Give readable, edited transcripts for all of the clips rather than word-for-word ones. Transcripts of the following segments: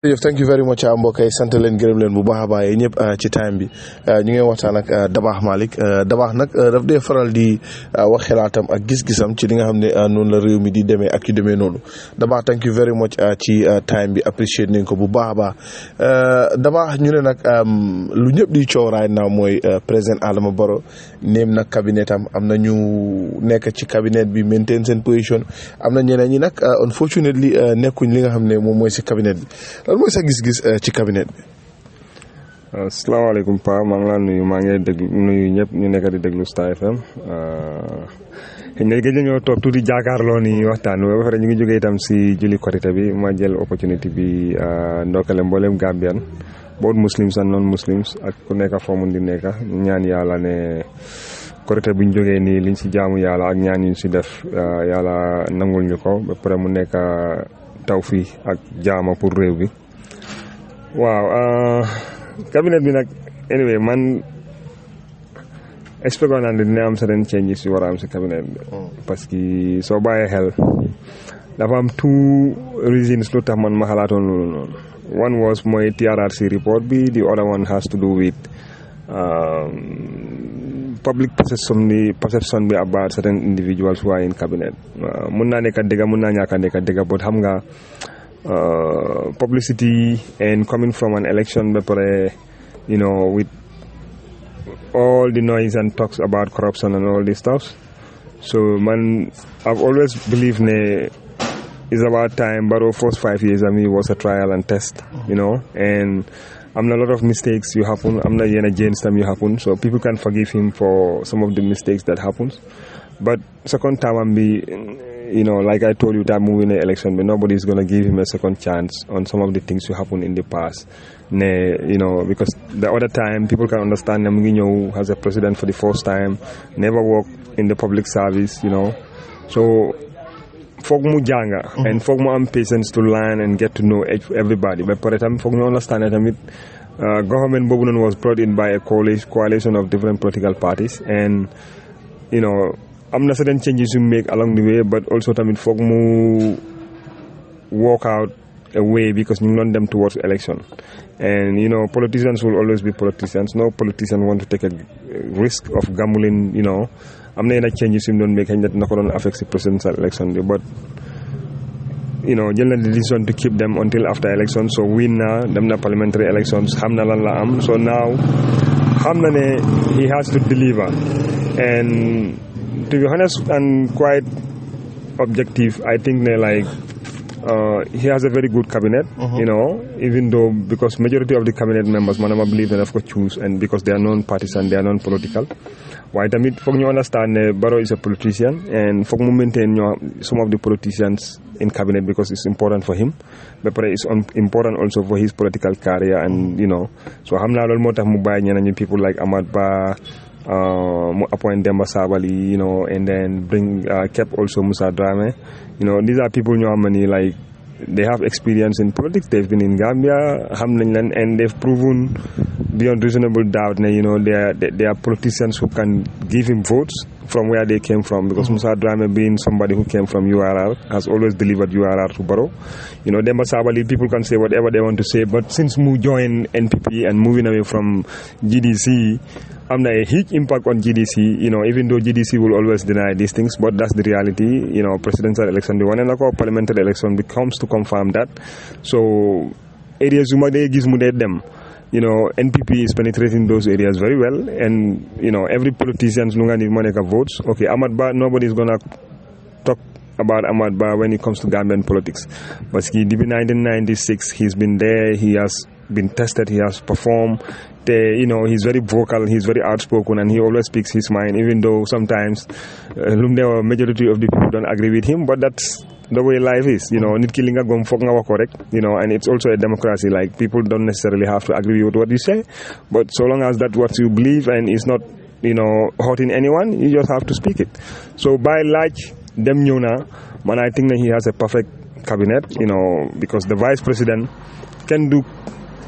Thank you very much mbokk yi sant leen gërëm leen bu baax a baax yéen ñëpp ci time bi ñu ngi waxtaan ak Dabakh Malick Dabakh nag daf dee faral di wax xalaatam ak gis-gisam ci li nga xam ne noonu la réew mi di demee ak yu demee noonu Dabakh thank you very much ci time bi appreciate nañ ko bu baax a baax Dabakh ñu ne nag lu ñëpp di coow right now mooy président Adama Barrow néem nag cabinet am na ñu nekk ci cabinet bi maintain seen position am na ñeneen ñi nag unfortunately nekkuñ li nga xam ne moom mooy si cabinet bi. lan mooy sa gis-gis ci cabinet bi. asalaamaaleykum Pa maa ngi laa nuyu maa ngi déglu nuyu ñëpp ñu nekk di déglu Star FM xëy na gëj nañoo toog tuuti jàkkaarloo ni waxtaan ba pare ñu ngi jógee itam si julli korité bi ma jël opportunité bi ndokkale mboolem Gambian both muslims and non muslims ak ku nekk foo mun di nekk ñaan yàlla ne korité bu ñu jógee nii liñ si jaamu yàlla ak ñaan ñu si def yàlla nangul ñu ko ba pare mu nekk tawfii ak jaama pour réew bi waaw cabinet bi nag anyway man expect naa ne dina am certain changes yu war a am si cabinet bi parce que soo bàyyee xel dafa am two reasons lu tax man ma xalaatoon loolu noonu one was mooy TRRC report bi the other one has to do with public perception bi about certain individuals who are in cabinet mun naa nekk dëgg mun naa ñàkk a nekk dëgg but xam nga publicity and coming from an election ba pare you know with all the noise and talks about corruption and all this stuff so man I've always believed ne it's about time Barrow first 5 years I mean was a trial and test you know and am na a lot of mistakes you happen am na yenn changes tam you happen so people can forgive him for some of the mistakes that happens but second time am bi you know like I told you that mu win the election but nobody is going to give him a second chance on some of the things you happen in the past ne you know because the other time people can understand ne mu ngi ñëw as a president for the first time never worked in the public service you know so foog mu jànga and foog mu am patience to learn and get to know everybody but pare tam foog ñu understand tamit government boobu noonu was brought in by a coalition of different political parties and you know am na certain changes you make along the way but also tamit foog mu work out a way because ñu ngi doon dem towards election and you know politicians will always be politicians no politician want to take a risk of gambling you know am na yenn changes yu mu doon make xëy na ko doon affect si presidential election bi but you know jël na decision to keep them until after election so win na dem na parliamentary elections xam na lan la am so now xam na ne he has to deliver and to be honest and quite objective I think ne like he has a very good cabinet you know even though because majority of the cabinet members man I believe that of course choose and because they are non-partisan they are non-political waaye tamit foog ñu understand ne Barrow is a politician and foog mu maintain some of the politicians in cabinet because it's important for him but it's important also for his political career and you know so xam naa loolu moo tax mu bàyyi ñeneen ñi people like Amat Bah mu appoint Demba Sabally you know and then bring kept also Musa Dramé you know these are people ñoo xam ne like they have experience in politics they've been in Gambia xam nañ leen and they've proven beyond reasonable doubt you know they are politicians who can give him votes from where they came from because Musa Dramé being somebody who came from URR has always delivered URR to Barrow you know Demba Sabally people can say whatever they want to say but since mu joined NPP and moving away from GDC am na a huge impact on GDC you know even though GDC will always deny these things but that's the reality you know presidential election bi wane na ko parliamentary election becomes to confirm that so areas yu ma dee gis mu dee dem you know NPP is penetrating those areas very well and you know every politician nu nga ni moo nekk votes okay Amat Bah nobody is gonna talk about Amat Bah when it comes to Gambian politics parce que depuis 1996 he's been there he has been tested he has performed you know he's very vocal he's very outspoken and he always speaks his mind even though sometimes majority of the people don't agree with him but that's the way life is you know nit ki li nga gom foog nga wax ko rek you know and it's also a democracy like people don't necessarily have to agree with what you say but so long as that's what you believe and it's not you know hurting anyone you just have to speak it so by large dem ñëw na man I think that he has a perfect cabinet you know because the vice president can do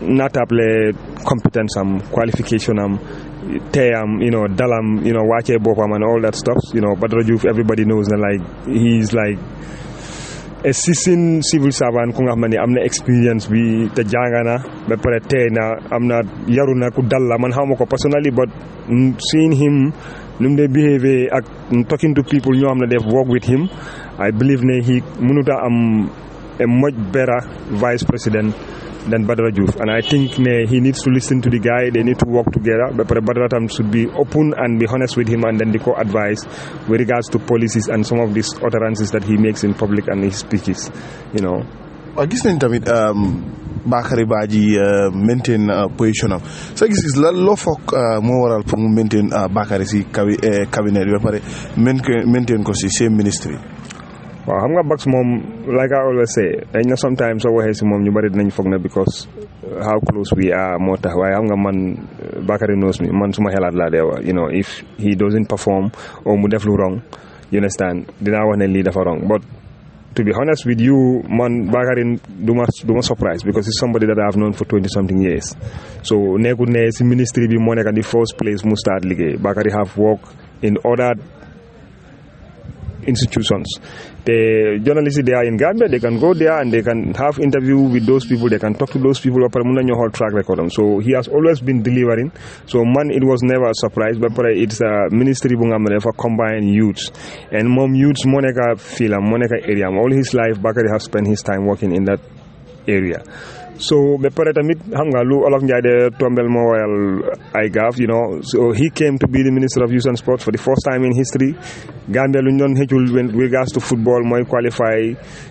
natable competence am qualification am teyam you know dalam you know wàccee boppam and all that stuff you know Badara Diouf everybody knows that like he's like a seasoned civil servant ku nga xam ne am na experience bi te jàng na ba pare tey na am na yaru na ku dal la man xawma ko personally but seeing him nu mu dee behave ak talking to people ñoo xam ne def work with him I believe ne he mënuta am a much better vice president than Badara Diouf, and I think he needs to listen to the guy. They need to work together. But Badara Tam should be open and be honest with him, and then they co-advise with regards to policies and some of these utterances that he makes in public and his speeches. You know. I guess tamit Bakary Badji maintain position am so gis la loo foog moo waral pour mu maintain Bakary si cabinet bi ba pare maintain ko si same ministry. waaw xam nga Bax moom like I always say dañ na sometimes soo waxee si moom ñu bari dinañ foog na because how close we are moo tax waaye xam nga man Bakary knows me man suma xelaat laa dee wax you know if he doesn't perform or mu def lu wrong you understand dinaa wax ne lii dafa wrong but to be honest with you man Bakary du ma surprise because he's somebody that I have known for 20 something years so nekkul ne si ministry bi moo nekk the first place mu start liggéey Bakary have worked in other institutions. The journalists they are in Gambia, they can go there and they can have interview with those people, they can talk to those people about your whole track record. So he has always been delivering. So man, it was never a surprise, but it's a ministry for combined youths. And mom youths Monica film, Monica area. All his life Bakary has spent his time working in that area. So be pare tamit xam nga lu olof Njaay de tombel mo wayal ay gaaf you know so he came to be the Minister of Youth and Sport for the first time in history Gambia lu ñu doon xëccul with regards to football mooy qualify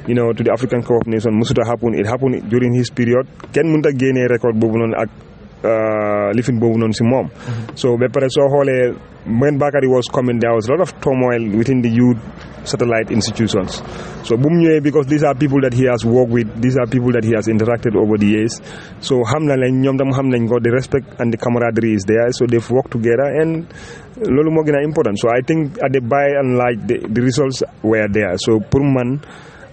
you know to the African Cup of Nations musuta happen it happened during his period kenn mënut a génnee record boobu noonu ak lifin boobu noonu si moom so be pare soo xoolee when Bakary was coming there was a lot of turmoil within the youth satellite institutions so bu mu ñëwee because these are people that he has worked with these are people that he has interacted over the years so xam na leen ñoom tam xam nañ ko the respect and the camaraderie is there so they've worked together and loolu moo gën a important so I think at the by and large the results were there so pour man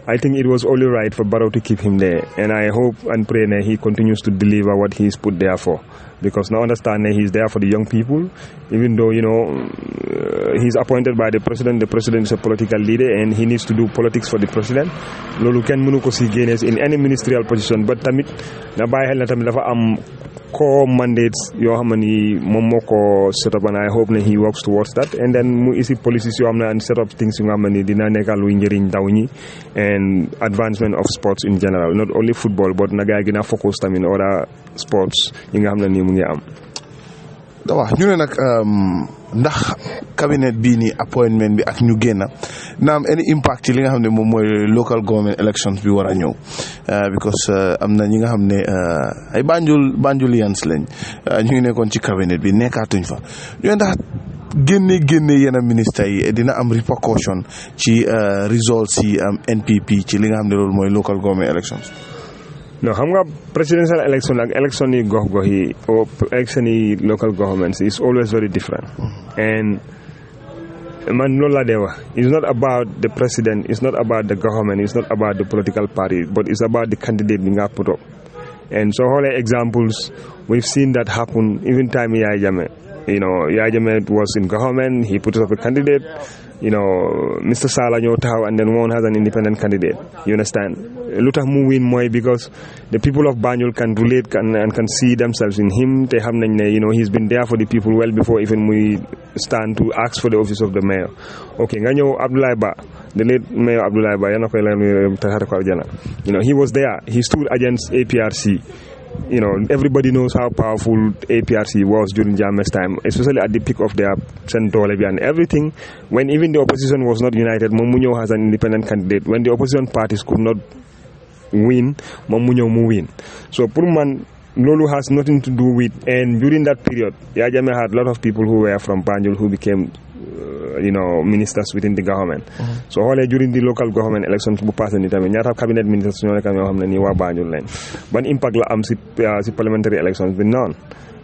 I think it was only right for Barrow to keep him there and I hope and pray that he continues to deliver what he's put there for because now understand that he's there for the young people even though you know he's appointed by the president is a political leader and he needs to do politics for the president loolu kenn mënu ko si génne in any ministerial position but tamit na bàyyi xel na tamit dafa am core mandates yoo xam ne moom moo ko set up and I hope ne he works towards that and then mu isi policies yoo xam ne and set up things yoo xam ne dina nekkal luy njëriñ ndaw ñi and advancement of sports in general not only football but na gaa gën a focus tamit in other sports yi nga xam ne nii mu ngi am. waaw ñu ne nag ndax cabinet bii nii appointment bi ak ñu génn na am any impact ci li nga xam ne moom mooy local government elections bi war a ñëw because am na ñi nga xam ne ay Banjulians lañ ñu ngi nekkoon ci cabinet bi nekkaatuñ fa ñu ne ndax génne yenn ministres yi dina am repercussion ci results yi am NPP ci li nga xam ne loolu mooy local government elections. No, xam nga presidential election ak election yi gox-gox yi or election yi local governments is always very different and man loolu la dee wax it's not about the president it's not about the government it's not about the political party but it's about the candidate bi nga put up and so xoolee examples we've seen that happen even time Yaya Jammeh you know Yaya Jammeh was in government he put up a candidate you know Mr. Sallah ñëw taxaw and then one has an independent candidate you understand lu tax mu win mooy because the people of Banjul can relate and can see themselves in him te xam nañ ne you know he's been there for the people well before even muy stand to ask for the office of the mayor okay nga ñëw Abdoulaye Ba the late mayor Abdoulaye Ba yana koy la taxare ko aljana you know he was there he stood against APRC you know everybody knows how powerful APRC was during Jammeh's time especially at the peak of their doole bi and everything when even the opposition was not united moom mu ñëw as an independent candidate when the opposition parties could not win moom mu ñëw mu win so pour man loolu has nothing to do with and during that period Yaya Jammeh had a lot of people who were from Banjul who became you know ministers within the government so xoolee during the local government elections bu passé ni tamit ñaata cabinet ministers ñoo nekk ñoo xam ne nii waa Banjul lañ ban impact la am si parliamentary elections bi noonu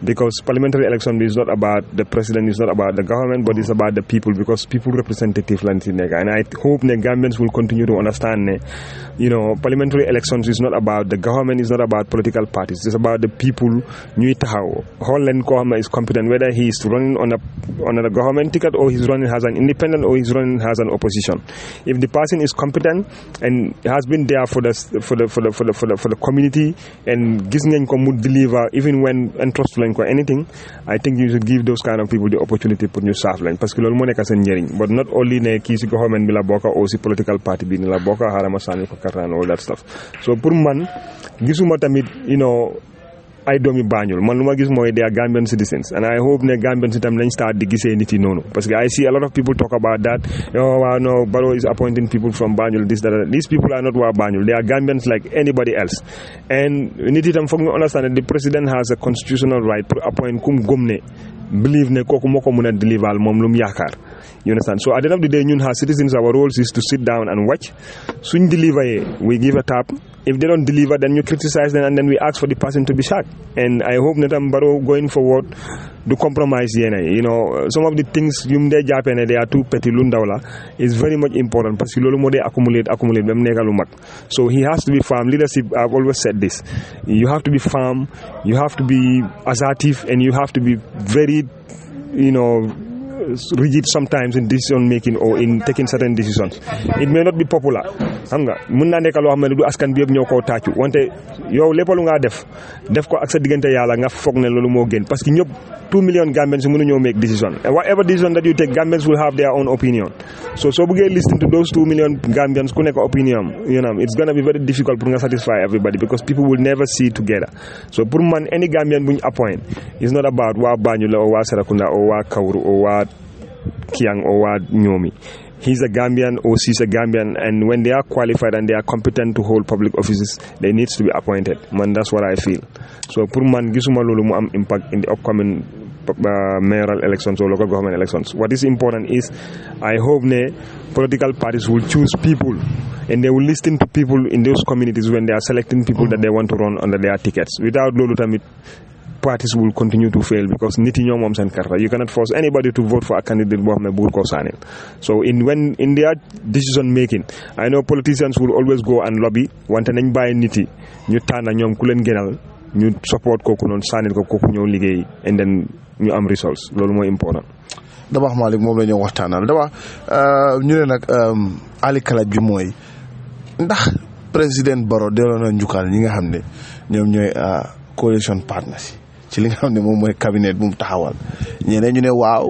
because parliamentary election is not about the president, it's not about the government, but it's about the people, because people representative lan ci nekk. And I hope ne Gambians will continue to understand ne, parliamentary elections is not about the government, it's not about political parties, it's about the people ñuy taxaw xool leen koo xam ne is competent, whether he is running on a government ticket or he's running as an independent or he's running as an opposition. If the person is competent and has been there for the community and gis ngeen ko mu deliver even when entrust lañ ko anything, I think you should give those kind of people the opportunity pour ñu saaf lañ, parce que loolu moo nekk seen njëriñ, but not only ne kii si government bi la bokk or si political party bi ni la bokk xaaral ma sànni ko kartaan all that stuff. So pour man gisuma tamit ay doomi Banjul, man lu ma gis mooy they are Gambian citizens, and I hope ne Gambians itam lañ start di gisee nit yi noonu, parce que I see a lot of people talk about that, no, Barrow is appointing people from Banjul, this, that. These people are not waa Banjul, they are Gambians like anybody else, and nit itam foog ñu understand that the president has a constitutional right to appoint kum gëm ne believe ne kooku moo ko mën a deliver moom lu mu yaakaar. You understand? So at the end of the day, ñun as citizens, our role is to sit down and watch. Suñ deliver, we give a tap. If they don't deliver, then you criticize them and then we ask for the person to be sacked. And I hope that Barrow going forward do compromise. Some of the things they are too petty lundawla is very much important because they accumulate. So he has to be firm. Leadership, I've always said this. You have to be firm, you have to be assertive, and you have to be very, rigid sometimes in decision making or in taking certain decisions. It may not be popular. Xam nga mën na nekk loo xam ne du askan bi yëpp ñoo koo tàccu wante yow lépp lu nga def ko ak sa diggante yàlla nga foog ne loolu moo gën, parce que ñëpp 2 million Gambians mënuñoo make decision, and whatever decision that you take, Gambians will have their own opinion. So bëggee listen to those 2 million Gambians ku nekk opinion, it's gonna be very difficult pour nga satisfy everybody because people will never see together. So pour man any Gambian bu ñu appoint is not about waa Banjul or waa Serekunda or waa Kawuru or waa Kiang or waa Nyomi. He's a Gambian or she's a Gambian, and when they are qualified and they are competent to hold public offices, they need to be appointed. Man, that's what I feel. So pour man gisuma lolu mu am impact in the upcoming mayoral elections or local government elections. What is important is I hope political parties will choose people and they will listen to people in those communities when they are selecting people that they want to run under their tickets. Without lolu tamit parties will continue to fail because niti ñoo moom seen carte. You cannot force anybody to vote for a candidate boo xam ne buur koo saanil. So in their decision making, I know politicians will always go and lobby wante nañ bàyyi niti ñu tànn ñoom ku leen gënal ñu support kooku noonu saanil ko kooku ñëw liggéey and then ñu am results. Loolu mooy important. Dabahk Malick moom la ñu waxtaanal ñu ne nag ali kalaj bi mooy ndax président Barrow delloo na njukkal ñi nga xam ne ñoom ñooy coalition partners ci li nga xam ne moom mooy cabinet bu mu taxawal. ñeneen ñu ne waaw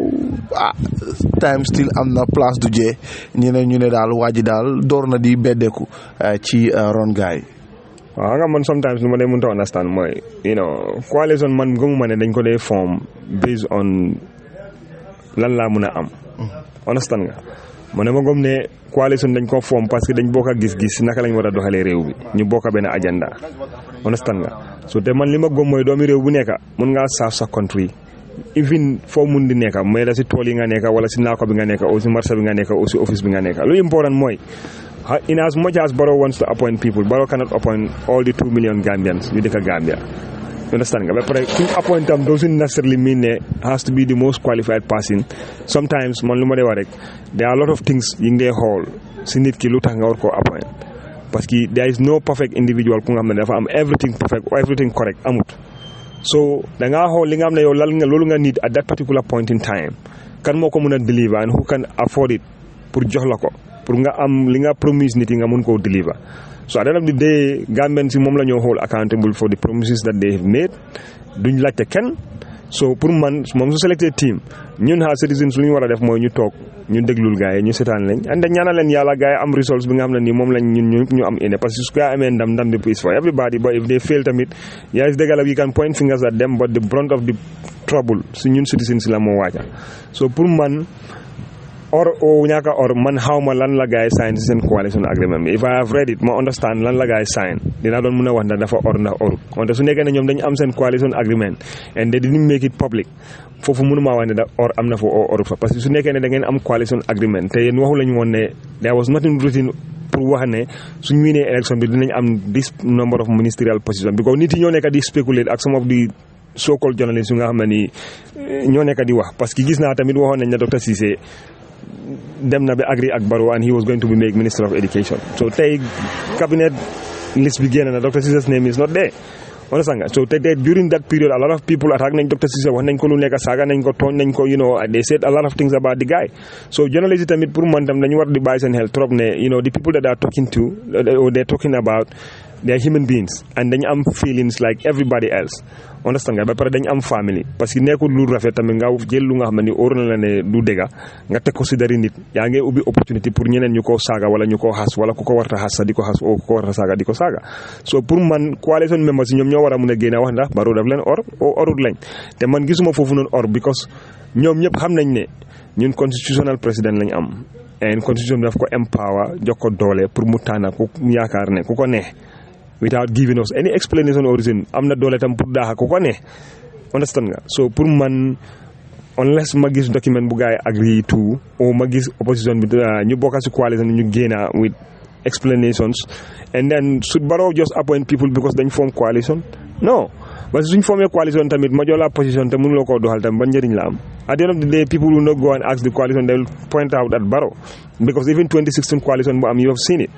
time still am na place du jee, ñeneen ñu ne daal waa ji daal door na di beddeeku ci ron gaay. waaw nga man sometimes lu ma dee mënta understand mooy coalition man gëmuma ne dañ ko dee form based on lan laa mën a am. Understand nga ma gëm ne coalition dañ ko form parce que dañ bokk a gis-gis naka lañ war a doxalee réew bi, ñu bokk benn agenda. Understand nga so te man li ma gëm mooy doomi réew bu nekk mën ngaa saaf sa country even foo mun di nekk may la si tool yi nga nekk wala si naako bi nga nekk ou si marché bi nga nekk ou si office bi nga nekk. Lu important mooy in as much as Barrow wants to appoint people, Barrow cannot appoint all the 2 million Gambians yu dëkk Gambia. Understand nga ba pare ku appoint am doesn't necessarily mean ne has to be the most qualified person. Sometimes man lu ma dee wax rek there are a lot of things yi nga dee xool si nit ki lu tax nga war koo appoint, parce que there is no perfect individual ku nga xam ne dafa am everything perfect or everything correct amut. So da ngaa xool li nga xam ne yow loolu nga need at that particular point in time, kan moo ko mën a deliver and who can afford it pour jox la ko pour nga am li nga promise nit yi nga mën koo deliver. So at the end of the day Gambians si moom la ñoo hold accountable for the promises that they have made. Duñ laajte kenn. So pour man moom su selected team ñun as citizens lu ñu war a def mooy ñu toog ñu déglul gars yi ñu seetaan leen and ñaanal leen yàlla gars yi am results bi nga xam ne nii moom lañ ñun ñu am ine, parce que su ko amee ndam bi is for everybody, but if they fail tamit yes dëgg la we can point fingers at them, but the brunt of the trouble su ñun citizens la moo waaja. So pour man or ñaaka or man xawma lan la gars yi sign si seen coalition agreement bi. If I have read it ma understand lan la gars yi sign dinaa doon mën a wax ndax dafa or ndax orut, wante su nekkee ne ñoom dañu am seen coalition agreement and they didn't make it public, foofu mënuma wax ne da or am na fa or orut fa, parce que su nekkee ne da ngeen am coalition agreement te yéen waxu lañu woon ne there was nothing written pour wax ne suñ winee élection bi dinañ am this number of ministerial position, because nit yi ñoo nekk di speculate ak some of the so-called journalists yu nga xam ne ni ñoo nekk di wax parce que gis naa tamit waxoon nañ ne Dr. Cissé dem na ba agree ak Barrow and he was going to be made Minister of Education. So tey cabinet list bi génn na Dr. Cissé's name is not there. Understand nga? So during that period a lot of people attack nañ Dr. Cissé wax nañ ko lu nekk saaga nañ ko tooñ nañ ko they said a lot of things about the guy. So journalists tamit pour man tam dañu war di bàyyi seen xel trop ne the people that they are talking to or they're talking about they are human beings and dañu am feelings like everybody else. Understand nga ba pare dañu am family parce que nekkul lu rafet tamit nga jël lu nga xam ne ni óor na la ne du dëgga nga teg ko si dari nit yaa ngi ubbi opportunité pour ñeneen ñu ko saaga wala ñu ko xas wala ku ko warta xas sa di ko xas o ku ko warta saaga di ko saaga. So pour man coalition members yi ñoom ñoo war a mun a génne wax ndax Barrow daf leen orut lañ te man gisuma foofu noonu or because ñoom ñëpp xam nañ ne ñun constitutional président lañ am and constitution daf ko empower jox ko doole pour mu tànn ku yaakaar ne ku ko neex without giving us any explanation or reason am na doole tam pour daaxa ku ko neex. Understand nga? So pour man unless ma gis document bu gaay agree to or ma gis opposition bi ñu bokk ci coalition ñu génna with explanations and then should Barrow just appoint people because dañ form coalition? No. But suñ formé coalition tamit ma jox la position te mënuloo koo doxal tamit ban njëriñ la am. At the end of the day people will not go and ask the coalition, they will point out at Barrow because even 2016 coalition bu am you have seen it.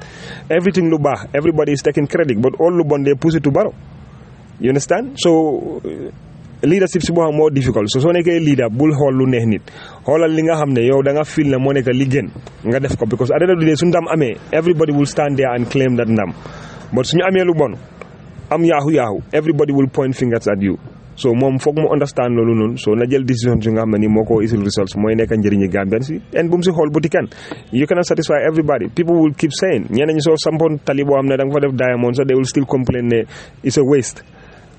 Everything lu baax everybody is taking credit but all lu bon they push it to Barrow. You understand? So leadership si boo xam moo difficult so soo nekkee leader bul xool lu neex nit xoolal li nga xam ne yow da nga feel ne moo nekk li gën nga def ko because at the end of the day su ndam amee everybody will stand there and claim that ndam but suñu amee lu bon am yaahu everybody will point fingers at you. So moom foog mu understand loolu noonu so na jël décision yu nga xam ne ni moo ko isil results mooy nekk njëriñi Gambian si and bu mu si xool bu ti kenn you cannot satisfy everybody. People will keep saying ñeneen ñi soo sampoon tali boo xam ne da nga fa def diamond so they will still complain ne it's a waste.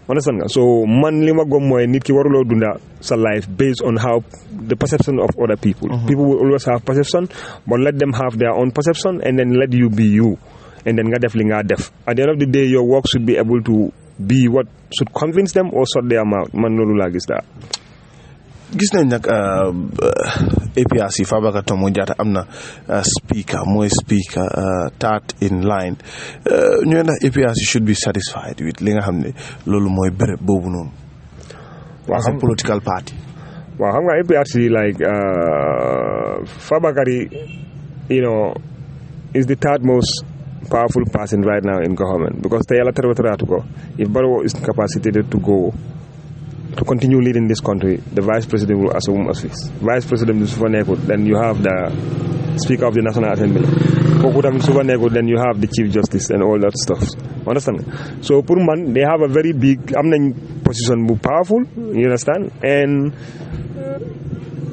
Understand nga? So man li ma gom mooy nit ki waruloo dunda sa life based on how the perception of other people. People will always have perception but let them have their own perception and then let you be you and then nga def li nga def. At the end of the day your work should be able to be what should convince them or shut their mouth. Man loolu laa gis daal. Gis nañ nag APRC Fabakary Tombong Jatta am na speaker mooy speaker third in line ñu ne APRC should be satisfied with li nga xam ne loolu mooy béréb boobu noonu. as a political party. waaw xam nga APRC like Fabakary is the third most powerful person right now in government because te yàlla terewatu ko if Barrow is capacitated to continue leading this country, the vice president will assume office. Vice president is Sufanekut, then you have the speaker of the National Assembly. Kokutam Sufanekut, then you have the chief justice and all that stuff. Understand? So Purman, they have a very big position, powerful. You understand? And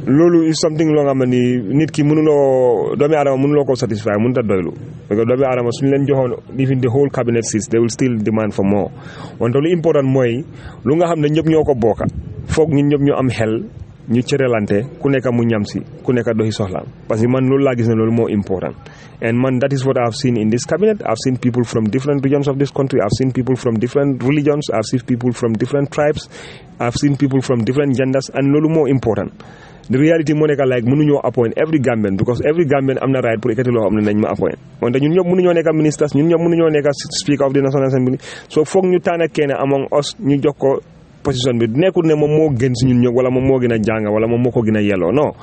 Lulu is something long amani nit ki mënulo doomi adama mënulo ko satisfy mënta doylu because doomi adama suñu leen joxoon even the whole cabinet seats they will still demand for more wante lu important mooy lu nga xam ne ñëpp ñoo ko bokka foog ñun ñëpp ñu am xel ñu cërelante ku nekk mu ñam si ku nekk doxi soxlaam parce que man loolu laa gis ne loolu moo important and man that is what I have seen in this cabinet. I've seen people from different regions of this country. I've seen people from different religions. I've seen people from different tribes. I've seen people from different genders and loolu moo important. The reality moo nekk like mënuñoo appoint every Gambian because every Gambian am na right pour ekkati loo xam ne nañ ma appoint wante ñun ñëpp mënuñoo nekk ministers ñun ñëpp mënuñoo nekk speaker of the National Assembly so foog ñu tànn kenn among us ñu jox ko position bi nekkul ne moom moo gën si ñun ñëpp wala moom moo gën a jàng wala moom moo ko gën a yelloo non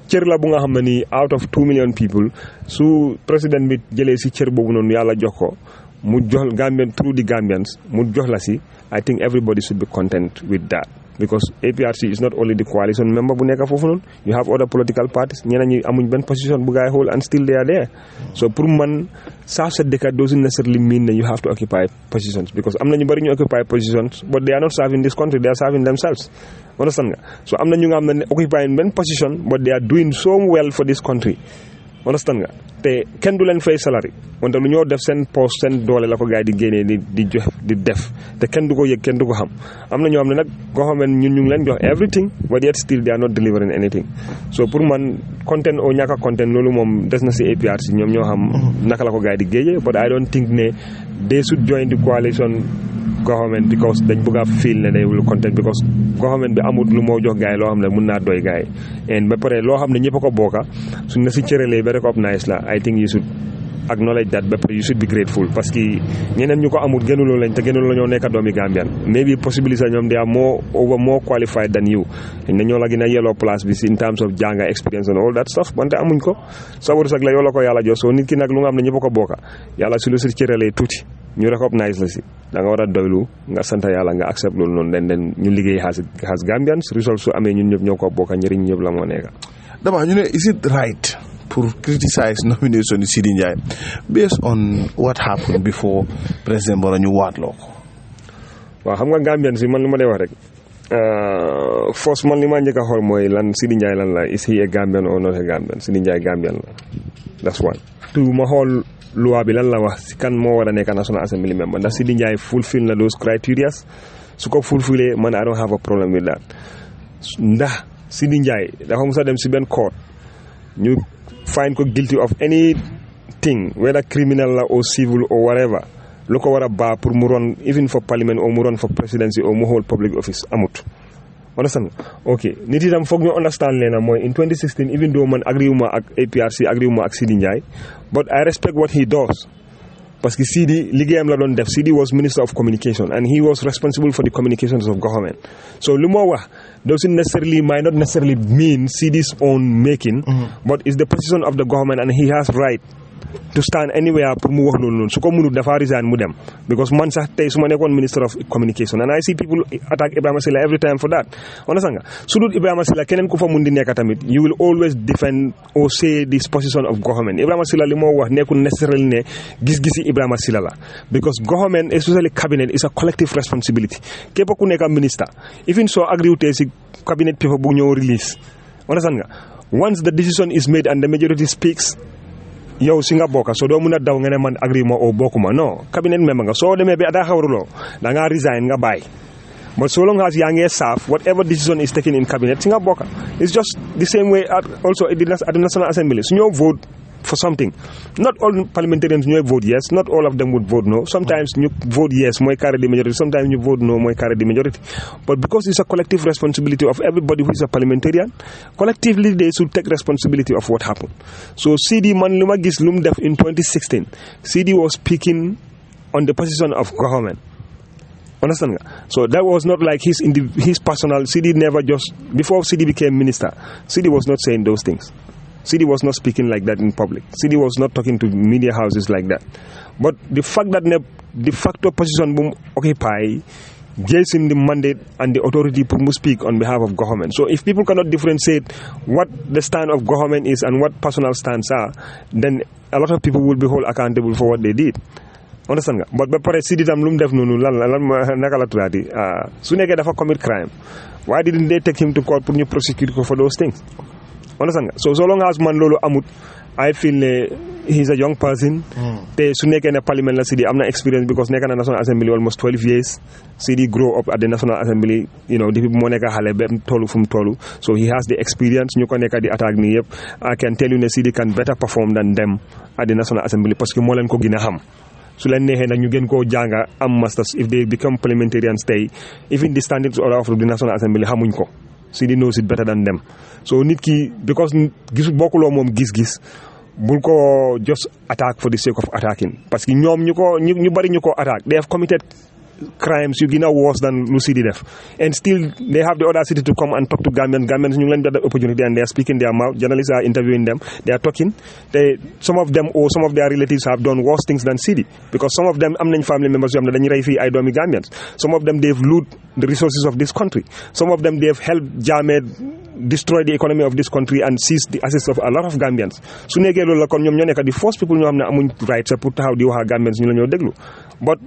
cër la bu nga xam ne nii out of 2 million people su président bi jëlee si cër boobu noonu yàlla jox ko mu jox Gambian through the Gambians mu jox la si I think everybody should be content with that. Because APRC is not only the coalition member bu nekk foofu noonu you have other political parties ñeneen ñi amuñ benn position bu gaay hold and still they are there so pour man saaf sa dëkk doesn't necessarily mean that you have to occupy positions because am na ñu bari ñu occupy positions but they are not serving this country they are serving themselves understand nga so am na ñu nga xam ne occupy benn position but they are doing so well for this country understand nga te kenn du leen fay salary wante lu ñoo def seen poste seen doole la ko gars yi di génnee di jox di def te kenn du ko yëg kenn du ko xam am na ñoo xam ne nag koo xam ne ñun ñu ngi leen jox everything but yet still they are not delivering anything so pour man content o ñàkk a content loolu moom des na si APRC ñoom ñoo xam naka la ko gars yi di géejee but I don't think ne they should join the coalition government because dañ bëgg a feel ne they will content because government bi amut lu moo jox gars yi loo xam ne mun naa doy gars yi and ba pare loo xam ne ñëpp a ko bokka suñ na si cëralee ba recognize la I think you should acknowledge that ba pare you should be grateful parce que ñeneen ñu ko amul gënuloo lañ te gënuloo ñoo nekk doomi Gambian maybe possibly sa ñoom they are more qualified than you ne ñoo la gën a yellow place bi in terms of janga experience and all that stuff wante amuñ ko sa wërsëg la yow la ko yàlla jox soo nit ki nag lu nga xam ne ñëpp ko bokka yàlla si lu si cëralee tuuti ñu recognize la si da nga war a doylu nga sant yàlla nga accept loolu noonu den ñu liggéey has Gambians results su amee ñun ñëpp ñoo ko bokka njëriñ ñëpp la moo nekk. Dabakh ñu ne is it right pour criticize nomination ni Sidi Njie based on what happened before président Barrow ñu waatloo ko. waaw xam nga Gambian si man lu ma dee wax rek first man li ma njëkk a xool mooy lan Sidi Njie lan la is he a Gambian or not a Gambian Sidi Njie Gambian la that's one. two ma xool loi bi lan la wax si kan moo war a nekk National Assembly member ndax Sidi Njie fulfill na those criteria su ko fulfillee man I don't have a problem with that ndax Sidi Njie dafa musa dem si benn court ñu find ko guilty of anything whether criminal la or civil or whatever lu ko war a baa pour mu run even for parliament or mu run for presidency or mu hold public office amut. Understand? Okay. Nit itam foog ñu understand leena mooy in 2016 even though man agreewuma ak APRC agreewuma ak Sidi Njie but I respect what he does parce que Sidi liggéeyam la doon def. Sidi was Minister of Communication and he was responsible for the communications of government. So lu moo wax might not necessarily mean Sidi's own making but it's the position of the government and he has right to stand anywhere pour mu wax loolu noonu su ko mënut dafa resign mu dem because man sax tey su ma nekkoon Minister of Communication and I see people attack Ibrahima Silla every time for that understand nga su dul Ibrahima Silla keneen ku fa mun di nekk tamit you will always defend or say this position of government. Ibrahima Silla li moo wax nekkul necessarily ne gis-gisi Ibrahima Silla la because government especially cabinet is a collective responsibility képp ku nekk minister even soo agriwutee si cabinet paper bu ñëw release understand nga once the decision is made and the majority speaks yow si nga bokka so doo mun a daw nga ne man agreement o bokkuma non cabinet member nga soo demee bi ata xawruloo da nga resign nga bàyyi but so long as yaa ngee serve whatever decision is taken in cabinet si nga bokka it's just the same way also at the National Assembly su ñoo vote for something not all parliamentarians ñooy vote yes not all of them would vote no sometimes ñu vote yes mooy carry the majority sometimes ñu vote no mooy carry the majority but because it's a collective responsibility of everybody who is a parliamentarian collectively they should take responsibility of what happened. So Sidi man lu ma gis lu mu def in 2016 Sidi was speaking on the position of government. Understand nga? So that was not like his personal. Sidi never just before Sidi became minister Sidi was not saying those things. Sidi was not speaking like that in public. Sidi was not talking to media houses like that. But the fact that de facto position boom occupy gives him the mandate and the authority to speak on behalf of government. So if people cannot differentiate what the stand of government is and what personal stands are, then a lot of people will be held accountable for what they did. Understand nga? But ba pare Sidi tam lu mu def noonu lan naka la tuddaati su nekkee dafa commit crime why didn't they take him to court pour ñu prosecute ko for those things? Understand nga? So long as man loolu amut I feel he's a young person te su nekkee ne parliament la Sidi am na experience because nekk na National Assembly almost 12 years Sidi grow up at the National Assembly depuis moo nekk xale ba tollu fu mu tollu so he has the experience ñu ko nekk di attaque nii yëpp I can tell you ne Sidi can better perform than them at the National Assembly parce que moo leen ko gën a xam su leen neexee nag ñu gën koo jànga am masters if they become parliamentarians tey even the standards order of the National Assembly xamuñ ko Sidi knows it better than them so nit ki because gisu bokkuloo moom gis-gis bul ko just attack for the sake of attacking parce que ñoom ñu bari ñu ko attack they have committed crimes yu gën a worse than lu Sidi def and still they have the audacity to come and talk to Gambians ñu ngi leen jox opportunity and they are speaking their mouth journalists are interviewing them they are talking some of them or some of their relatives have done worse things than Sidi because some of them am nañ family members yoo xam ne dañuy rey fii ay doomi Gambians some of them they've loot the resources of this country some of them they've helped Jammeh destroy the economy of this country and seize the assets of a lot of Gambians su nekkee loolu la kon ñoom ñoo nekk di first people ñoo xam ne amuñ right sa pour taxaw di wax ak Gambians ñu la ñoo déglu but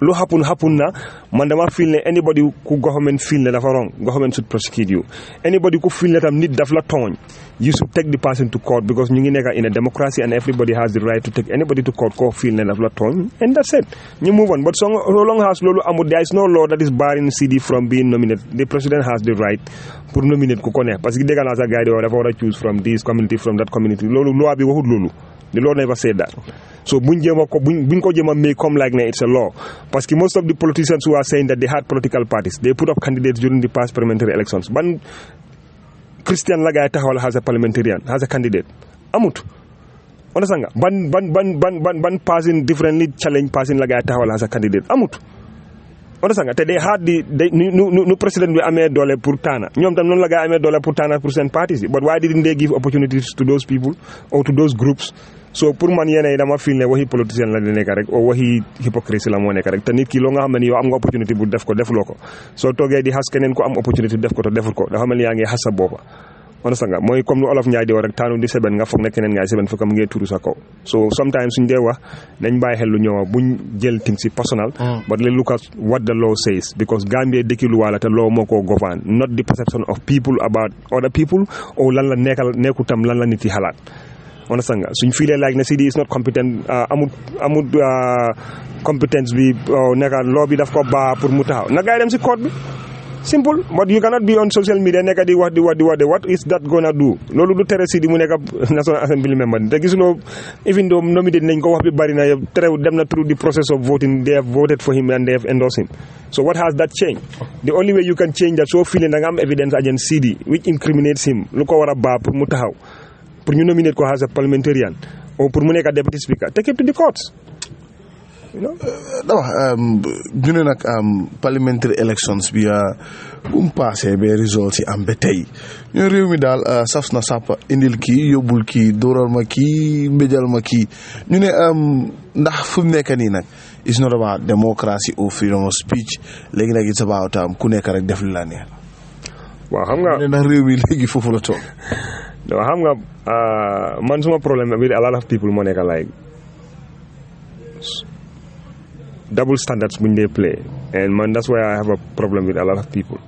lu happen na man dama feel ne anybody ku government feel ne dafa wrong government should prosecute you anybody ku feel ne tam nit daf la tooñ you should take the person to court because ñu ngi nekk in a democracy and everybody has the right to take anybody to court koo feel ne daf la tooñ and that's it ñu move on but so long as loolu amul there is no law that is barring Sidi from being nominated the president has the right pour nominate ku ko neex parce que dégg naa sax gars yi dafa war a choose from this community from that community loolu loi bi waxut loolu the law never said that so buñ ko jéem a make come like ne it's a law parce que most of the politicians who are saying that they had political parties they put up candidates during the past parliamentary elections ban Christian la gaay taxawal as a parliamentarian as a candidate amut understand nga ban passing differently challenge passing la gars taxawal as a candidate amut. understand nga te they had nu président bi amee doole pour taana ñoom tam noonu la gars amee doole pour taana pour seen parties but why didn't they give opportunities to those people or to those groups. so pour man yéen dama feel ne waxi politicien la di nekk rek o waxi hypocrisie la moo nekk rek te nit ki loo nga xam ne ni yow am nga opportunité bu def ko defuloo ko soo toogee di xas keneen ko am opportunité def ko te deful ko dafa mel ni yaa ngi xas sa boppa understand nga mooy comme lu olof Njaay di wax rek taanu di seben nga foog ne keneen ngay seben fekk mu ngi turu sa kaw so sometimes suñ dee wax nañ bàyyi xel lu ñëw buñ jël things si personal but let's look at what the law says because Gambia dëkki lu wala te law moo ko govern not the perception of people about other people or lan la nekku tam lan la nit yi xalaat understand nga suñ fiilee like ne Sidi is not competent amut competence bi nekka law bi daf ko baa pour mu taxaw na gaay dem si court bi simple but you cannot be on social media nekka di wax what is that gonna do loolu du tere Sidi mu nekka National Assembly member te gisuloo even though nominated nañ ko wax bi bari na tere dem na through the process of voting they have voted for him and they have endorsed him so what has that changed the only way you can change that so feeling da nga am evidence against Sidi which incriminates him lu ko war a baa pour mu taxaw pour ñu nominate ko as a parliamentarian ou pour mu nekk a deputy speaker take it to the courts you know. ñu ne nag parliamentary elections bi bu mu passé ba results yi am ba tey ñu réew mi daal saf na sàpp indil kii yóbbul kii dóoral ma kii mbéjal ma kii ñu ne ndax fu mu nekk nii nag it's not about democracy or freedom of speech léegi nag it's about ku nekk rek def li la neex. waaw xam nga ne ndax réew mi léegi foofu la toog. waaw xam nga man suma problème with a lot of people moo nekk like double standards buñ dee play and man that's why I have a problem with a lot of people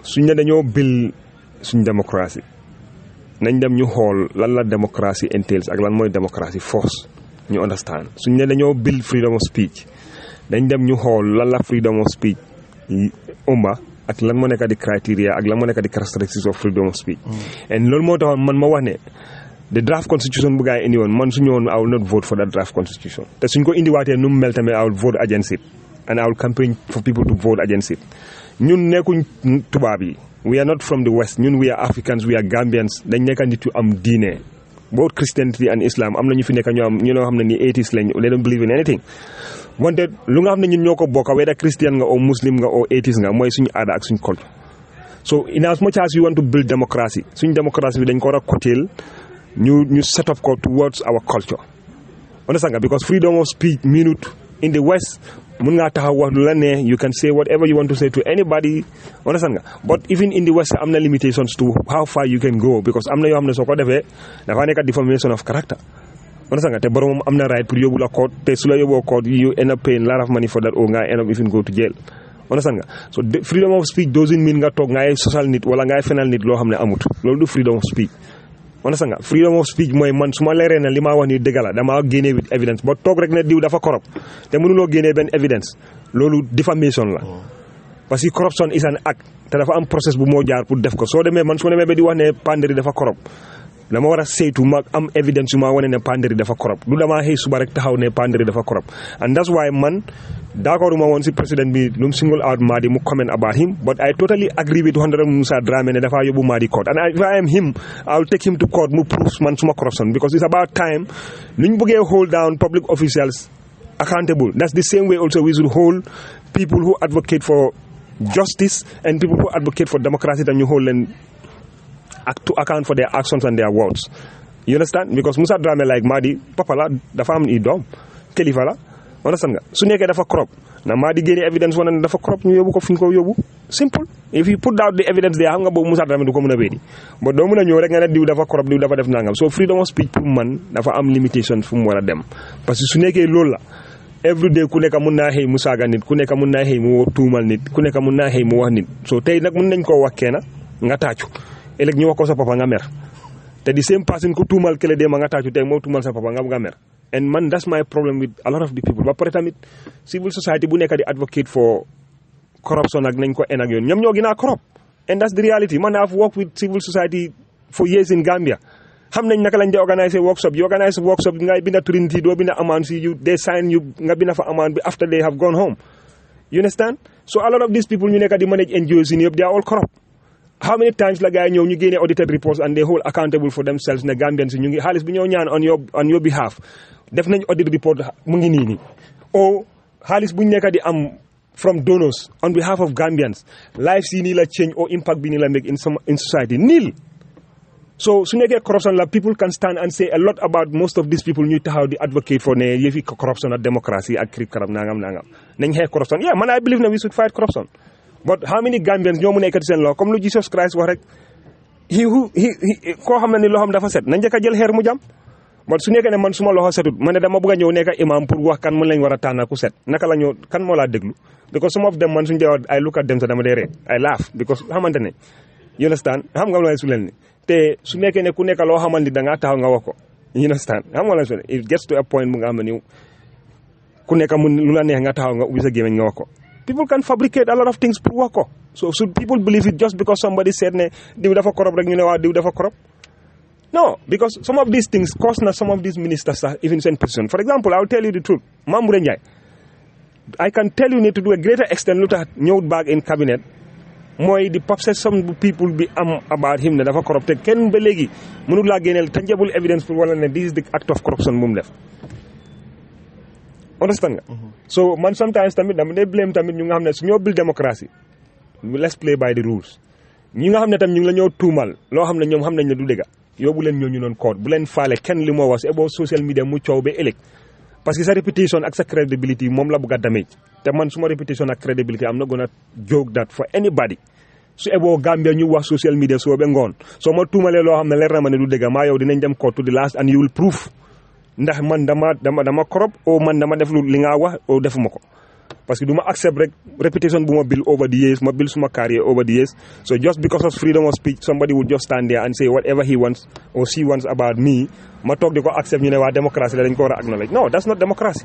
suñ ne dañoo bil suñ démocratie nañ dem ñu xool lan la démocratie entails ak lan mooy démocratie force ñu understand suñ ne dañoo bil freedom of speech dañ dem ñu xool lan la freedom of speech umba ak lan moo nekk di criteria ak lan moo nekk di characteristics of freedom of speech and loolu moo taxoon man ma wax ne the draft constitution bu gaa yi indi woon man suñu woon I will not vote for that draft constitution te suñ ko indiwaatee nu mu mel tamit I will vote against it and I will campaign for people to vote against it ñun nekkuñ tubaab yi we are not from the west ñun we are Africans we are Gambians dañ nekk nit yu am diine both Christianity and Islam am na ñu fi nekk ñu xam ne ni atheists lañ they don't believe in anything wante lu nga xam ne ñun ñoo ko bokk whether Christian nga o Muslim nga o atheist nga mooy suñu aada ak suñu culture so in as much as we want to build democracy suñu démocratie bi dañ ko war a koteel ñu set up ko towards our culture understand nga because freedom of speech minute in the west mun ngaa taxaw wax lu la ne you can say whatever you want to say to anybody understand nga but even in the west am na limitations to how far you can go because am na yoo xam ne soo ko defee dafa nekk defamation of character understand nga te borom am na right pour yóbbu la court te su la yóbboo court you end up paying a lot of money for that or nga end up even go to jail understand nga so freedom of speech doesn't mean nga toog ngay sosal nit wala ngay fenal nit loo xam ne amut loolu du freedom of speech understand nga freedom of speech mooy man su ma leeree ne li ma wax ni dëgg la damaa génnee with evidence ba toog rek ne diw dafa corrupt te mënuloo génnee benn evidence loolu diffamation la parce que corruption is an act te dafa am process bu moo jaar pour def ko soo demee man su ma demee ba di wax ne Panderi dafa corrupt dama war a saytu ma am evidence yu ma wane ne Panderi dafa corrupt du damaa xëy suba rek taxaw ne Panderi dafa corrupt and that's why man d'accord ma woon si président bi lu mu single out Madi mu comment about him but I totally agree with Honorable Musa Dramé ne dafa yóbbu Madi court and if I am him I will take him to court mu prove man suma corruption because it's about time nuñ bëggee hold down public officials accountable that's the same way also we should hold people who advocate for justice and people who advocate for democracy and you hold them to account for their actions and their words you understand because Musa Dramé like Madi papa la dafa am i doom kilifa la understand nga su nekkee dafa corrupt na Madi génne evidence wane ne dafa corrupt ñu yóbbu ko fi ñu ko yóbbu simple if you put out the evidence there xam nga boobu Musa Dramé du ko mën a wéedi ba doo mën a ñëw rek nga ne diw dafa corrupt diw dafa def nangam so freedom of speech pour man dafa am limitation fu mu war a dem parce que su nekkee loolu la every day ku nekk mun naa xëy mu saaga nit ku nekk mun naa xëy mu tuumal nit ku nekk mun naa xëy mu wax nit so tey nag mun nañ koo wax kenn nga tàccu ëllëg ñu wax ko sa papa nga mer te di same person ku tuumal kële dee ma nga tàccu tey moo tuumal sa papa nga mer and man that's my problem with a lot of the people ba pare tamit civil society bu nekk di advocate for corruption ak nañ ko en ak yoon ñoom ñoo gën a corrupt and that's the reality man I've worked with civil society for years in Gambia xam nañ naka lañ di organiser workshop yi organise workshop ngay binda Trinity doo binda amende si you they sign you nga binda fa amende bi after they have gone home you understand so a lot of these people ñu nekk di manage NGOs yi yëpp they are all corrupt how many times la gars yi ñëw ñu génnee audited reports and they hold accountable for themselves ne Gambians ñu ngi xaalis bi ñoo ñaan on your behalf def nañ audit report mu ngi nii o xaalis bu ñu nekk di am from donors on behalf of Gambians lives yi nii la change or impact bi nii la make in society nil. So su nekkee corruption la people can stand and say a lot about most of these people ñuy taxaw di advocate for ne yëfi corruption ak democracy ak crime nangam nañ xeex corruption yeah man I believe ne we should fight corruption but how many Gambians ñoo mun a ekkati seen loxo comme lu Jesus Christ wax rek koo xam ne ni loxoom dafa set na njëkk a jël xeer mu jam but su nekkee ne man suma loxo setut ma ne dama bëgg a ñëw nekk imam pour wax kan mun lañ war a tànn ku set naka la ñëw kan moo laa déglu because some of them man suñu dee I look at them sa dama dee ree I laugh because xamante ne you understand xam nga lu su leen ni te su nekkee ne ku nekk loo xamante ni da ngaa taxaw nga wax ko you understand xam nga la su it gets to a point bu nga xam ne ni ku nekk mun lu la neex nga taxaw nga ubbi sa gémmiñ nga wax ko people can fabricate a lot of things pour wax ko so should people believe it just because somebody said ne diw dafa corrupt rek ñu ne waa diw dafa corrupt no because some of these things cost na some of these ministers even seen position for example I will tell you the truth Mamour Ndiaye I can tell you need to do a greater extent lu tax ñëwut back in cabinet mooy di perception bu people bi am about him ne dafa corrupt te kenn ba léegi mënul laa génneel tangible evidence pour wala ne this is the act of corruption bu mu def understand nga so man sometimes tamit dama day blame tamit ñu nga xam ne su ñoo build démocratie let's play by the rules ñi nga xam ne tam ñu ngi la ñoo tuumal loo xam ne ñoom xam nañ ne du dëgga yóbbu leen ñoo ñu noon code bu leen faale kenn li moo wax ebo social media mu coow ba ëllëg parce que sa reputation ak sa credibility moom la bëgg a damage te man suma reputation ak credibility am na gonna joke that for anybody su eboo Gambia ñu wax social media soo ba ngoon soo ma tuumalee loo xam ne leer na ma ne du dëgg maa yow dinañ dem court to the last and you will prove ndax man dama corrupt o man dama def lu li nga wax o defuma ko parce que du ma accept rek reputation bu ma build over the years ma build suma career over the years so just because of freedom of speech somebody would just stand there and say whatever he wants or she wants about me ma toog di ko accept ñu ne waa démocratie la dañ ko war a acknowledge no that's not democracy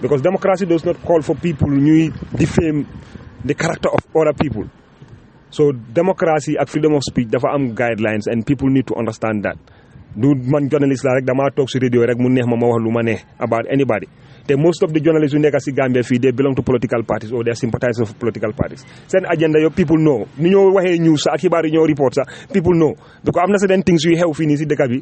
because democracy does not call for people ñuy defame the character of other people so democracy ak freedom of speech dafa am guidelines and people need to understand that du man journalist la rek damaa toog si radio rek mu neex ma wax lu ma neex about anybody te most of the journalists yu nekk si Gambia fii they belong to political parties or they are sympathizers of political parties seen agenda yo people know ni ñoo waxee news sax ak xibaar yi ñoo report sax people know because am na certain things yuy xew fii nii si dëkk bi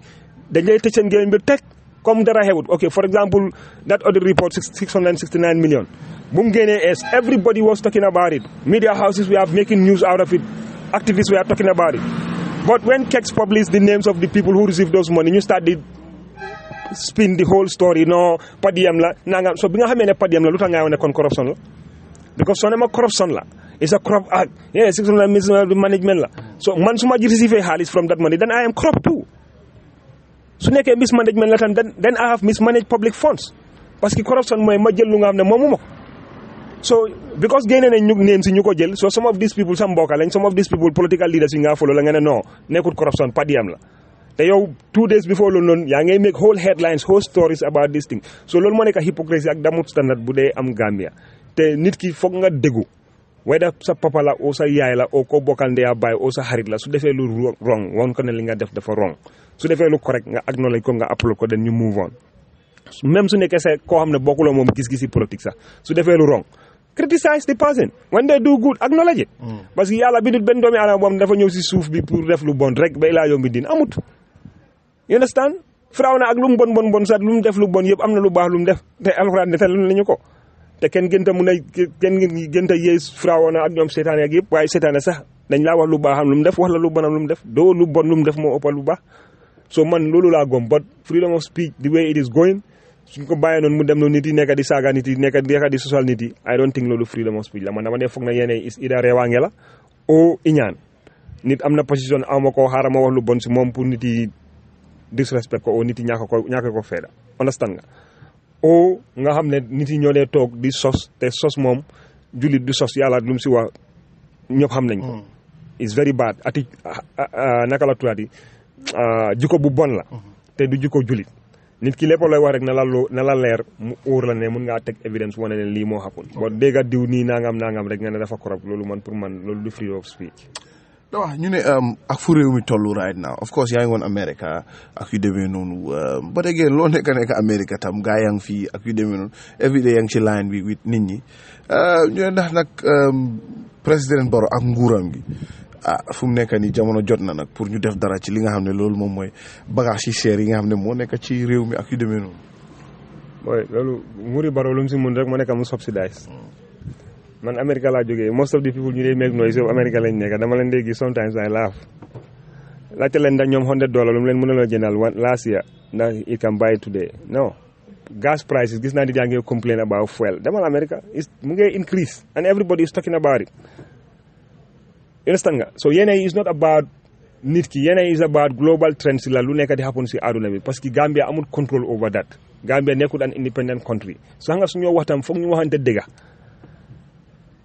dañ lay tëj seen gémmiñ bi teg comme dara xewut ok for example that audit report 669 million bu mu génnee es everybody was talking about it media houses were making news out of it activists were talking about it but when Kex published the names of the people who received those money you started spin the whole story no padiyam la nangam so bi nga xamee ne padiyam la lu tax nga wax ne kon corruption la because soo ne ma corruption la it's a corrupt act yeah 600 million management la so man su ma receive xaalis from that money then I am corrupt too su nekkee mismanagement la tam then I have mismanaged public funds parce que corruption mooy ma jël lu nga xam ne moomu ma ko so because génne nañ ñu name si ñu ko jël so some of these people sa mbokka lañ some of these people political leaders yi nga follow la nga ne non nekkul corruption padiyam la te yow 2 days before loolu noonu yaa ngay make whole headlines whole stories about this thing so loolu moo nekk hypocrisy ak damut standard bu dee am Gambia te nit ki foog nga déggu whether sa papa la o sa yaay la o ko bokkal ndeya baay o sa xarit la su defee lu wrong woon ko ne li nga def dafa wrong su defee lu correct nga acknowledge ko nga upload ko then ñu move on même su nekkee sa koo xam ne bokkuloo moom gis-gisi politique sax su defee lu wrong criticize the person when they do good acknowledge it parce que yàlla bindut benn doomi aadama boo xam dafa ñëw si suuf bi pour def lu bon rek ba ilaa yombi din amut you understand Firawna ak lu mu bon sax lu mu def lu bon yëpp am na lu baax lu mu def te alxuraan netal nañu ko te kenn gënta mun a kenn gënta yées Firawna ak ñoom seetaane ak yëpp waaye seetaane sax dañ laa wax lu baax am lu mu def wax la lu bon am lu mu def doo lu bon lu mu def moo ëppal lu baax so man loolu laa gom but freedom of speech the way it is going suñ ko bàyyee noonu mu dem noonu nit yi nekk di saaga nit yi nekk di social nit yi I don't think loolu freedom of speech la man dama ne foog na yéene is ida reewaange la o iñaan nit am na position ama ko xaaral ma wax lu bon si moom pour nit yi disrespect ko o nit yi ñàkk ko feeda understand nga o nga xam ne nit yi ñoo dee toog di sos te sos moom jullit di sos yàlla lu mu si wax ñëpp xam nañ ko it's very bad ati naka la tuddati jikko bu bon la te du jikko jullit nit ki lépp lay wax rek na la leer mu óor la ne mun ngaa teg evidence wane ne lii moo happen boo dégga diw nii nangam rek nga ne dafa corrupt loolu man pour man loolu du freedom of speech waaw ñu ne ak fu réew mi tollu right now of course yaa ngi woon America ak yu demee noonu but again loo nekk America tam gaa yaa ngi fii ak yu demee noonu everyday yaa ngi ci line bi with nit ñi ñu ne ndax nag président Barrow ak nguuram gi fu mu nekk nii jamono jot na nag pour ñu def dara ci li nga xam ne loolu moom mooy bagage yi cher yi nga xam ne moo nekk ci réew mi ak yu demee noonu. mooy loolu Muri Barrow lu mu si mun rek moo nekk mu subsidize man America laa jógee most of the people ñu dee make noise yow America lañ nekk dama leen dee gis sometimes I laugh laajte leen ndax ñoom $100 lu mu leen mën a la jëndal last year ndax it can buy today no gas prices gis naa di jàngee complain about fuel demal America mu ngi increase and everybody is talking about it you understand nga so yeneen is not about nit ki yeneen is about global trends la lu nekk di happen si àdduna bi parce que Gambia amul control over that Gambia nekkul an independent country so xam nga suñoo waxtaan foog ñu waxante dëgga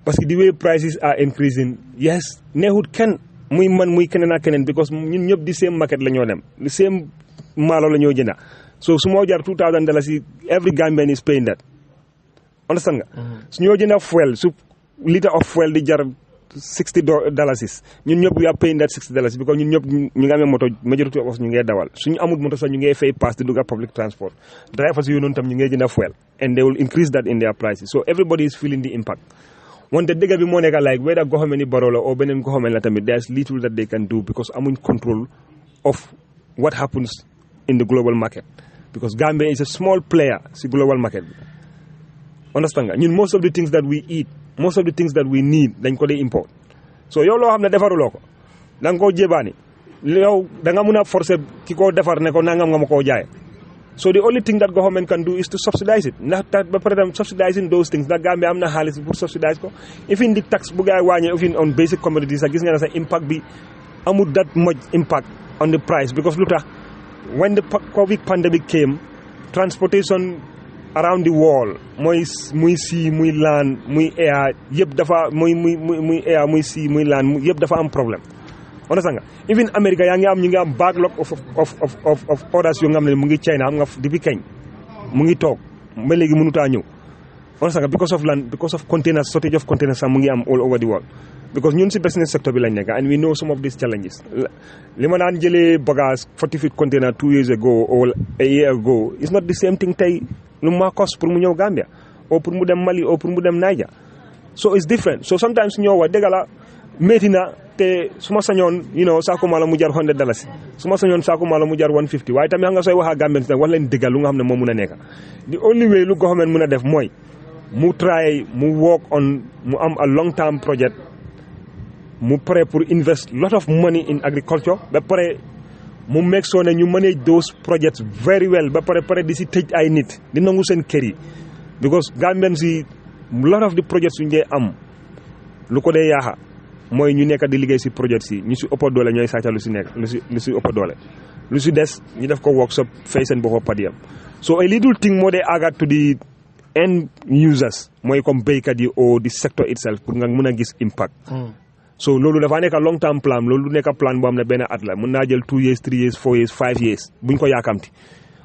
parce que the way prices are increasing yes neexut kenn muy man muy keneen ak keneen because ñun ñëpp di same market la ñoo dem di same maalo la ñoo jënda so su moo jar $2,000 every Gambian is paying that understand nga su ñoo jënda fuel su litre of fuel di jar $60 ñun ñëpp we are paying that $60 because ñun ñëpp ñu ngi amee moto majority of us ñu ngee dawal suñu amul moto sax ñu ngee fay pass di dugga public transport drivers yooyu noonu tam ñu ngee jënda fuel and they will increase that in their prices so everybody is feeling the impact wante dëgg bi moo nekk like whether government ni Barrow la or beneen government la tamit there is little that they can do because amuñ control of what happens in the global market because Gambia is a small player si global market bi understand nga ñun most of the things that we eat most of the things that we need dañ ko dee import so yow loo xam ne defaruloo ko da nga koo jébaani yow da nga mun a forcer ki koo defar ne ko nangam nga ma koo jaay so the only thing that government can do is to subsidize it ndax ba pare tam subsidizing those things ndax Gambia am na xaalis pour subsidize ko even the tax bu gaay wàññee even on basic commodities sax gis nga ne sa impact bi amul that much impact on the price because lu tax when the COVID pandemic came transportation around the world muy sea muy land muy air yëpp dafa muy air muy sea muy land yëpp dafa am problème understand nga even America yaa ngi am ñu ngi am backlog of orders yoo nga xam ne mu ngi China xam nga depuis kañ mu ngi toog ba léegi mënutaa ñëw understand nga because of land because of containers shortage of containers sax mu ngi am all over the world because ñun si business sector bi lañ nekk and we know some of these challenges li ma daan jëlee bagage 40 feet container 2 years ago or a year ago it's not the same thing tey lu ma cost pour mu ñëw Gambia or pour mu dem Mali or pour mu dem Niger so it's different so sometimes ñoo wax dëgg la métti na te su ma sañoon saako maalo mu jar $100 su ma sañoon saako maalo mu jar $150 waaye tamit xam nga sooy waxaa Gambien nag wax leen dëggal lu nga xam ne moo mun a nekk the only way lu government mun a def mooy mu try mu work on mu am a long term project mu pare pour invest lot of money in agriculture ba pare mu make sure ne ñu manage those projects very well ba pare di si tëj ay nit di nangu seen kër yi because Gambien si lot of the projects yu ñu am lu ko dee yaaxa mooy ñu nekk di liggéey si projet si ñu si ëpp doole ñooy sàcca lu si nekk lu si ëpp doole lu si des ñu def ko workshop fay seen bopp padiyam so a little thing moo dee agat to the end users mooy comme béykat yi or the sector itself pour nga mën a gis impact so loolu dafa nekk long term plan loolu nekk plan boo xam ne benn at la mën naa jël 2 years 3 years 4 years 5 years buñ ko yaakamti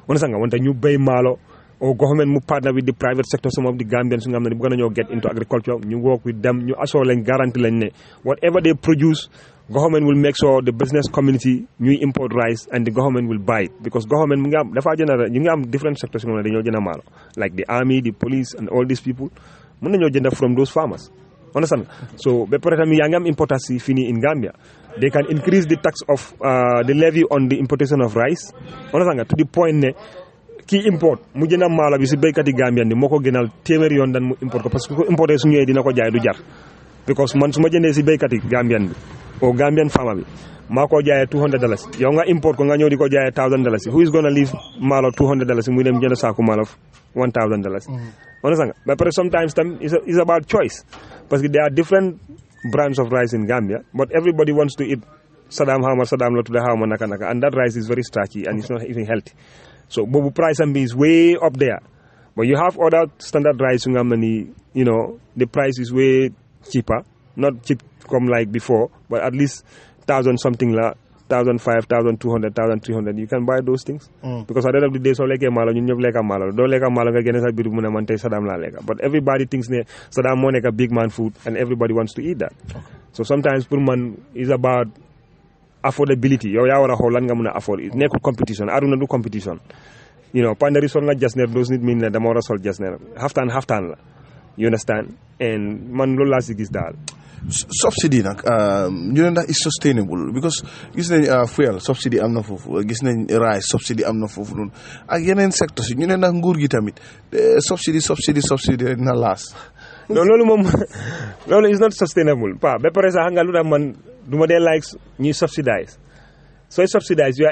wana sax nga wante ñu béy maalo or government mu partner with the private sector some of the Gambians nga xam ne bëgg nañoo get into agriculture ñu work with them ñu assure lañ guarantee lañ ne whatever they produce government will make sure the business community ñuy import rice and the government will buy it because government mu ngi am dafa jënd ñu ngi am different sectors nga xam ne dañoo jënd maalo like the army the police and all these people mën nañoo jënd from those farmers understand so ba pare tamit yaa ngi am importance fii nii in Gambia they can increase the tax of the levy on the importation of rice understand to the point ne kii import mu jënd maalo bi si béykat yi Gambian bi moo ko gënal téeméer yoon dan mu import ko parce que ko importé su ñëwee dina ko jaay du jar because man su ma jëndee si béykat yi Gambian bi o Gambian farmer bi maa ko jaayee $200 yow nga import ko nga ñëw di ko jaayee $1,000 who is gonna leave maalo $200 muy dem jënd saaku maalo $1,000 understand ba pare sometimes tam is about choice parce que there are different brands of rice in Gambia but everybody wants to eat Saddam la tudda xawma naka and that rice is very starchy and it's not even healthy so boobu price am bi is way up there but you have other standard rice yu nga xam ne ni the price is way cheaper not cheap comme like before but at least 1,000 something la 1,500 1,200 1,300 you can buy those things because at the end of the day soo lekkee maalo ñun ñëpp lekka maalo doo lekka maalo nga génne sa biir mu ne man tey Saddam laa lekka but everybody thinks ne Saddam moo nekk big man food and everybody wants to eat that so sometimes pour man is about affordability yow yaa war a xool lan nga mën a afford nekkul competition aduna du competition pandari sol na jasneer does nit mean ne dama war a sol jasneer xaftaan la you understand and man loolu laa si gis daal. subsidy nag ñu ne ndax is sustainable because gis nañ fuel subsidy am na foofu gis nañ rice subsidy am na foofu noonu ak yeneen secteurs yi ñu ne ndax nguur gi tamit subsidy rek na laas. non loolu moom loolu is not sustainable ba pare sax xam nga lu tax man du ma dee like ñuy subsidize sooy subsidize you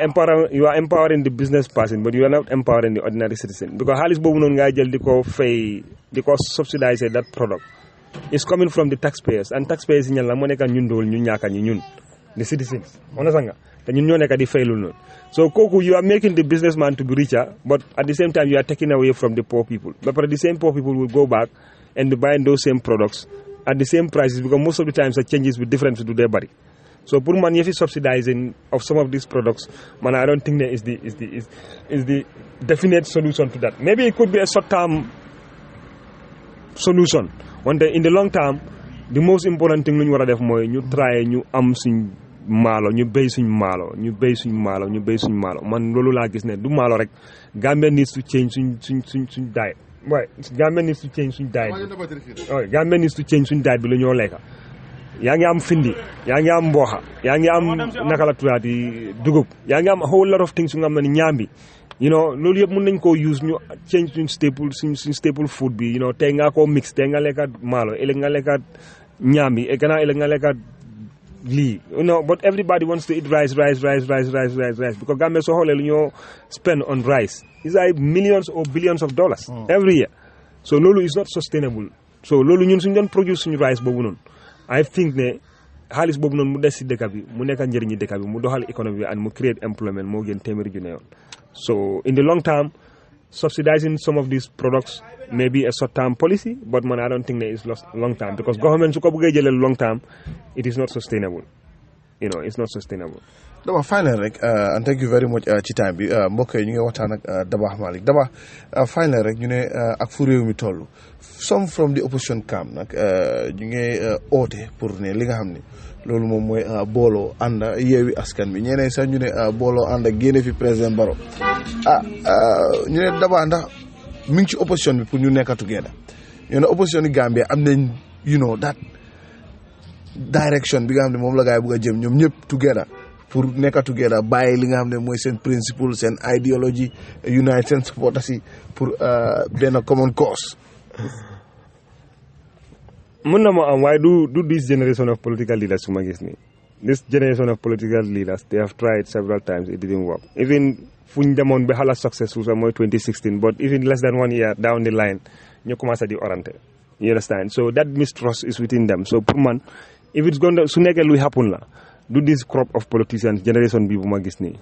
are empowering the business person but you are not empowering the ordinary citizen because xaalis boobu noonu ngay jël di ko fay di ko subsidize that product. It's coming from the taxpayers and taxpayers yi ñan la moo nekk ñun dool ñu ñaaka ñi ñun the citizens understand nga te ñun ñoo nekk di fay loolu noonu so kooku you are making the businessman to be richer but at the same time you are taking away from the poor people but the same poor people will go back and be buying those same products at the same prices because most of the times the changes with difference du dee bari so pour man yëfi subsidizing of some of these products man I don't think that is the definite solution to that maybe it could be a short term solution. Wante in the long term the most important thing lu ñu war a def mooy ñu try ñu am suñ maalo ñu béy suñ maalo man loolu laa gis ne du maalo rek Gambia needs to change suñ diet waaye Gambia needs to change suñ diet bi Gambia needs to change suñ diet bi lu ñoo lekka yaa ngi am findi yaa ngi am mbooxa yaa ngi am naka la tuddaati dugub yaa ngi am a whole lot of things yu nga xam ne ñaambi you know loolu yëpp mën nañ koo use ñu change suñ staple food bi you know tey nga koo mix tey nga lekkat maalo ëllëg nga lekkat ñaambi gannaaw ëllëg nga lekkat lii you know but everybody wants to eat rice because Gambia soo xoolee lu ñoo spend on rice is like millions or billions of dollars every year so loolu is not sustainable so loolu ñun suñ doon produce suñu rice boobu noonu I think ne xaalis boobu noonu mu des si dëkk bi mu nekk njëriñi dëkk bi mu doxal économie bi and mu create employment moo gën téeméeri junne yoon so in the long term subsidizing some of these products may be a short term policy but man I don't think that it's long term because government su ko bëggee jëlee long term it is not sustainable you know it's not sustainable. Dabakh final rek and thank you very much ci time bi mbokk yi ñu ngi waxtaan ak Dabakh Malick Dabakh final rek ñu ne ak fu réew mi toll some from the opposition camp nag ñu ngi oote pour ne li nga xam ne loolu moom mooy booloo ànd yeewi askan bi ñeneen sax ñu ne booloo ànd ak génne fi président Barrow ñu ne Dabakh ndax mi ngi ci opposition bi pour ñu nekk together ñu ne opposition yi Gambia am nañ you know that direction bi nga xam ne moom la gaa yi bëgg a jëm ñoom ñëpp together pour nekk together bàyyi li nga xam ne mooy seen principle seen idéologie unite seen supporters yi pour benn common cause. mun na ma am waaye du this generation of political leaders su ma gis nii this generation of political leaders they have tried several times it didn't work even fu ñu demoon ba xala successful sax mooy 2016 but even less than 1 year down the line ñu commencé di orante you understand so that mistrust is within them so pour man if it's going to su nekkee luy happen la do this crop of politicians generation bi bu ma gis nii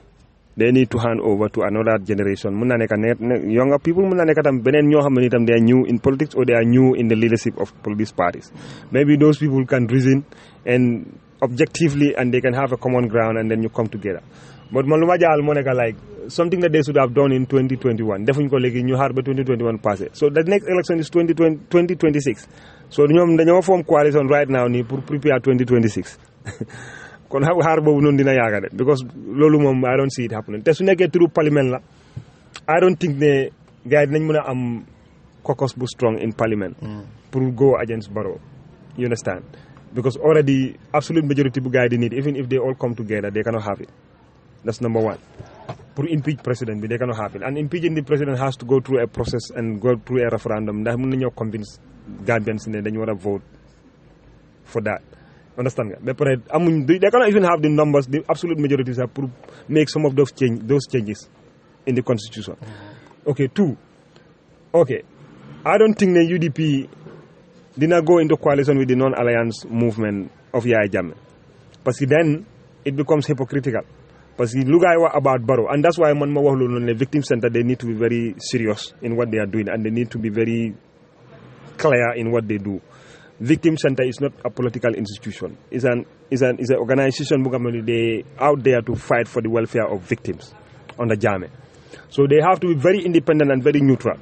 they need to hand over to another generation mun na nekk younger people mun na nekk tam beneen ñoo xam ne itam they are new in politics or they are new in the leadership of these parties maybe those people can reason and objectively and they can have a common ground and then you come together but man lu ma jaal moo nekk like something that they should have done in 2021 defuñ ko léegi ñu xaar ba 2021 passé so the next election is 2026 so ñoom dañoo form coalition right now nii pour prepare 2026 kon xaar boobu noonu dina yaaga de because loolu moom I don't see it happening te su nekkee turu parliament la I don't think ne gars yi dinañ mën a am caucus bu strong in parliament pour go against Barrow you understand because already absolute majority bu gars yi di need even if they all come together they cannot have it that's number one pour impeach president bi they cannot have it and impeaching the president has to go through a process and go through a referendum ndax mën nañoo convince Gambians ne dañu war a vote for that understand nga ba pare amuñ they cannot even have the numbers the absolute majority are pour make some of those changes in the constitution okay I don't think the UDP dina go into coalition with the non-alliance movement of Yaya Jammeh parce que then it becomes hypocritical parce que lu gaay wax about Barrow and that's why man ma wax loolu ne victim center they need to be very serious in what they are doing and they need to be very clear in what they do. Victim Center is not a political institution. It's an organization they out there to fight for the welfare of victims under Jammeh. So they have to be very independent and very neutral.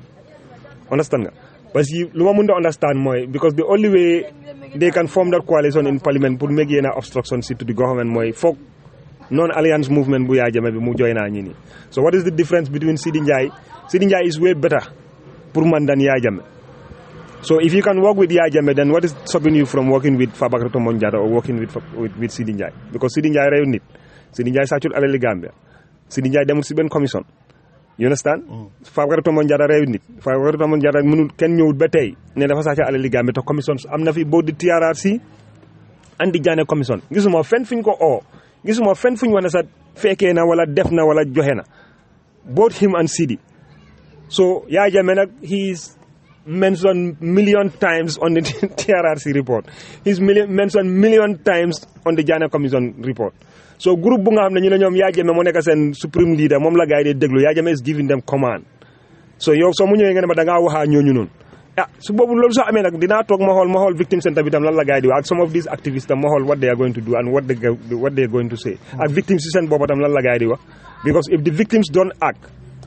Understand nga? But lu ma mënta understand mooy because the only way they can form that coalition in parliament pour make yenn obstruction to the government mooy foog non-alliance movement bu Yaya Jammeh bi mu join naa ñi nii. So what is the difference between Sidi Njie? Sidi Njie is way better pour man than Yaya Jammeh. So if you can work with Yaya Jammeh, then what is stopping you from working with Fabakary Tombong Jatta or working with Sidi Njie? Because Sidi Njie rew nit. Sidi Njie sàccut alali Gambia. Sidi Njie demul si benn commission. You understand? Fabakary Tombong Jatta rew nit. Fabakary Tombong Jatta mënul kenn ñëwul ba tey ne dafa sàcc alali Gambia te commission am na fi boo di TRRC andi jaane commission. Gisuma fenn fuñ ko oo. Gisuma fenn fuñ wax ne sax fekkee na wala def na wala joxe na. Both him and Sidi. So Yaya Jammeh nag he's mentioned million times on the TRRC report. He's mentioned million times on the Janneh Commission report. So group bu nga xam ne ñu ne ñoom Yaya Jammeh moo nekk seen supreme leader moom la gars yi di déglu Yaya Jammeh is giving them command. So yow soo mu ñëwee nga ne ma da ngaa waxaa ñooñu noonu. Ah su boobu loolu soo amee nag dinaa toog ma xool victim center bi tam lan la gars yi di wax ak some of these activists tam ma xool what they are going to do and what they are going to say. Ak victims si seen boobu tam lan la gars yi di wax. Because if the victims don't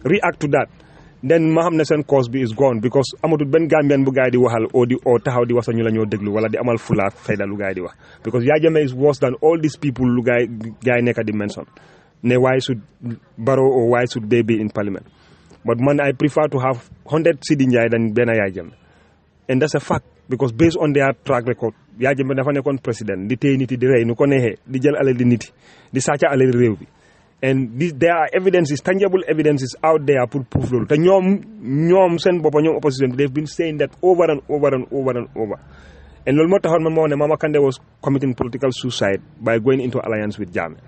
react to that, then ma xam ne seen cause bi is gone because amatul benn Gambian bu gaay di waxal o taxaw di wax ñu la ñoo déglu wala di amal fula fayda lu gaay di wax because Yaya Jammeh is worse than all these people lu gaay nekk di mention ne why should Barrow or why should they be in parliament. But man, I prefer to have 100 Sidi Njie than benn Yaya Jammeh, and that's a fact because based on their track record Yaya Jammeh dafa nekkoon président di téye nit yi di rey nu ko neexee di jël alal di nit yi di sàcca alal réew bi. And there are evidences, tangible evidences out there pour prove loolu te ñoom seen boppa ñoom opposition they've been saying that over and over. And loolu moo taxoon man moo ne Mama Kandeh was committing political suicide by going into alliance with Jammeh.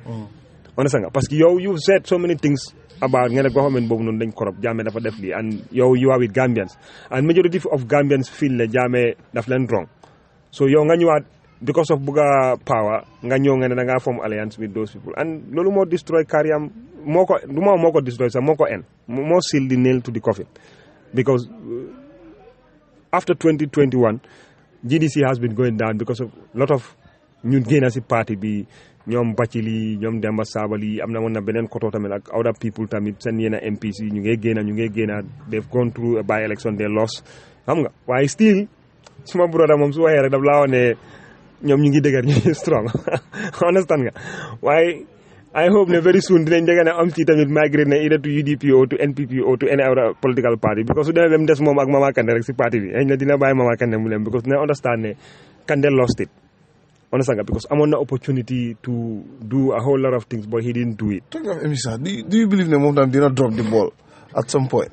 Understand nga parce que yow you said so many things about nga ne government boobu noonu dañ corrupt Jammeh dafa def lii and yow you are with Gambians and majority of Gambians feel ne Jammeh daf leen wrong so yow nga ñëwaat because of buga power nga ñëw nga ne da ngaa form alliance with those people and loolu moo destroy carrière moo ko destroy sax moo ko moo seal the nail to the coffin because after 2021 GDC has been going down because of lot of ñu génn si parti bi ñoom Bacili ñoom Demba Sabali am na woon na beneen koto tamit ak other people tamit seen yenn MPs ñu ngi génn they've gone through a by election they lost xam nga waaye still suma brother moom su waxee rek daf laa wax ne ñoom ñu ngi dëgër ñu ngi strong understand nga waaye I hope ne very soon dinañ dégg ne am ci tamit migrate na either to UDP or to NPP or to any other political party because su demee ba mu des moom ak Mama Kandeh rek si parti bi na dina bàyyi Mama Kandeh mu dem because dina understand ne Kandeh lost it understand nga because amoon na opportunity to do a whole lot of things but he didn't do it. Talking of Emisa, do you believe ne moom tam dina drop the ball at some point?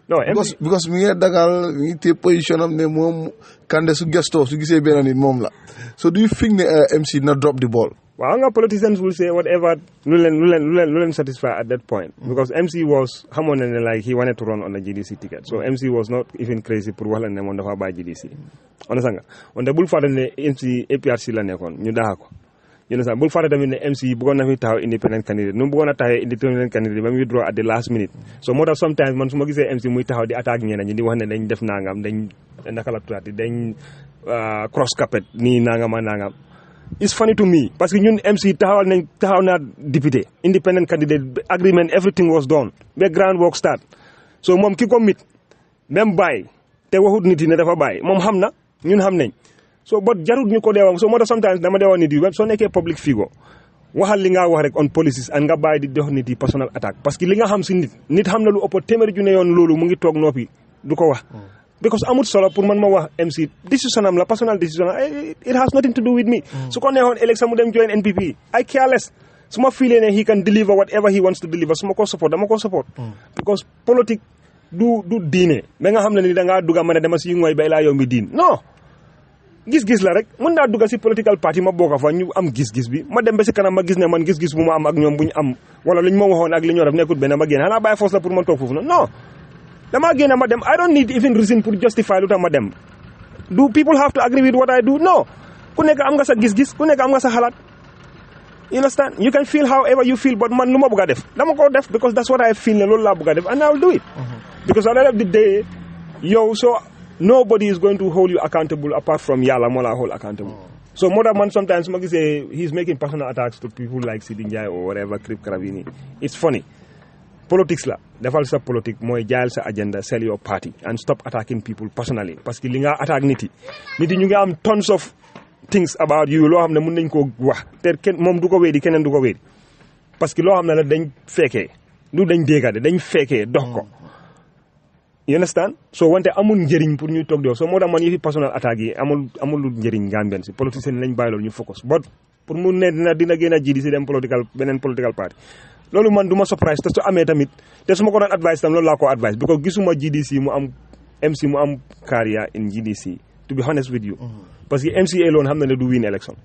No, because mi ngi dagal mi ngi téye position am ne moom Kandeh su gestoo su gisee benn nit moom la so do you think ne MC na drop the ball? Well, nga politicians will say whatever lu leen satisfy at that point because MC was xamoon na ne like he wanted to run on the GDC ticket so MC was not even crazy pour wax la ne moom dafa bàyyi GDC understand nga wante bul fàtte ne MC APRC la nekkoon ñu daxa ko you know bul fàtte tamit ne MC bëggoon na fi taxaw independent candidate nu mu bëggoon a taxaw independent candidate ba mu withdraw at the last minute so moo tax sometimes man su ma gisee MC muy taxaw di attaque ñeneen ñi di wax ne dañ def nangam dañ naka la tuddati dañ cross carpet nii nangam a nangam it's funny to me parce que ñun MC taxaw na député independent candidate agreement everything was done background work start so moom ki ko mit même bàyyi te waxut nit yi ne dafa bàyyi moom xam na ñun xam nañ so but jarut ñu ko deewam so moo tax sometimes dama deewoon nit yi soo nekkee public figure waxal li nga wax rek on policies and nga bàyyi di dox nit yi personal attack parce que li nga xam si nit xam na lu ëpp téeméeri junne yoon loolu mu ngi toog noppi du ko wax because amut solo pour man ma wax MC decision am la personal decision it has nothing to do with me su ko neexoon élection mu dem join NPP I care less su ma feelee ne he can deliver whatever he wants to deliver su ma ko support dama ko support because politique du diine ba nga xam ne ni da ngaa dugga ma ne dama si ngoy ba ilaa yow mi diin non gis-gis la rek mën naa dugga si political party ma bokk fa ñu am gis-gis bi ma dem ba si kanam ma gis ne man gis-gis bu ma am ak ñoom bu ñu am wala lu ñu ma waxoon ak li ñoo def nekkul benn ma génn xanaa bàyyi force la pour man toog foofu noonu non dama génn ma dem I don't need even reason pour justify lu tax ma dem do people have to agree with what I do no ku nekk am nga sa gis-gis ku nekk am nga sa xalaat you understand you can feel however you feel but man lu ma bëgg a def dama ko def because that's what I feel ne loolu laa bëgg a def and I will do it because at the end of the day yow so nobody is going to hold you accountable apart from yàlla moo la hold accountable so moo tax man sometimes ma gisee he's making personal attacks to people like Sidi Njie or whatever Krip Karabini it's funny politics la defal sa politique mooy jaayal sa agenda sell your party and stop attacking people personally parce que li nga attaque nit yi ñu ngi am tons of things about you loo xam ne mën nañ koo wax te moom du ko wéedi keneen du ko wéedi parce que loo xam ne la dañ fekkee du dañ déggade dañ fekkee dox ko you understand so wante amul njëriñ pour ñu toog di wax so moo tax man yëfi personal attaque yi amul lu njëriñ Gambien si politiciens lañ bàyyi loolu ñu focus but pour mu ne dina gën a GDC dem beneen political party loolu man du ma surprise te su amee tamit te su ma ko doon advice tam loolu laa ko advice because gisuma GDC mu am MC mu am career in GDC to be honest with you parce que MC alone xam na ne du win election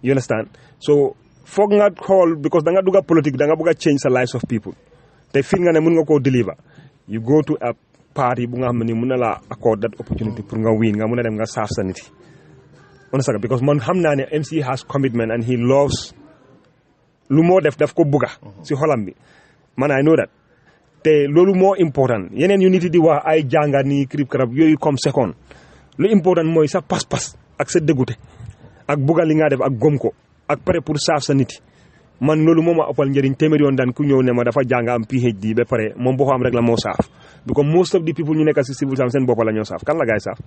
you understand so foog nga xool because da nga dugg a politique da nga bëgg a change the lives of people te fii nga ne mën nga koo deliver you go to a party bu nga xam ne mën na la accord that opportunity pour nga win nga mën a dem nga saaf sa nit yi understand because man xam naa ne MC has commitment and he loves lu moo def daf ko bugga si xolam bi man I know that te loolu moo important yeneen yu nit yi di wax ay jàngat nii krip krab yooyu comme second lu important mooy sa pas-pas ak sa dégute ak bugga li nga def ak gom ko ak pare pour saaf sa nit yi man loolu moo ma ëppal njëriñ téeméer yoon daan ku ñëw ne ma dafa jàng am PhD ba pare moom boo xam rek la moo saaf because most of the people ñu nekk si civil service seen bopp la ñoo saaf kan la gaay saaf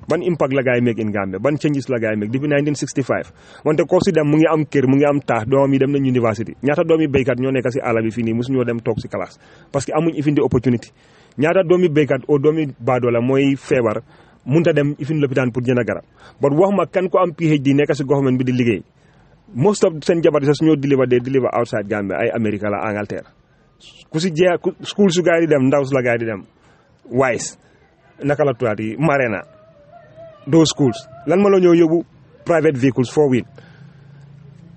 ban impact la gaay make in Gambia ban changes la gaay make depuis 1965 wante koo si dem mu ngi am kër mu ngi am taax doom yi dem nañ university ñaata doomi béykat ñoo nekk si àll bi fii nii mosu ñoo dem toog si classe parce que amuñ ifin di opportunity ñaata doomi béykat o doomi baadoola mooy feebar munta dem ifin lopitaan pour jënd garab but wax ma kan ko am PhD nekk si government bi di liggéey most of seen jabar sax ñoo deliver outside Gambia ay America la Angleterre ku si jeex school su gaay di dem ndaw su la gaay di dem wise naka la tuwaati Marena those schools lan ma la ñoo yóbbu private vehicles 4-wheel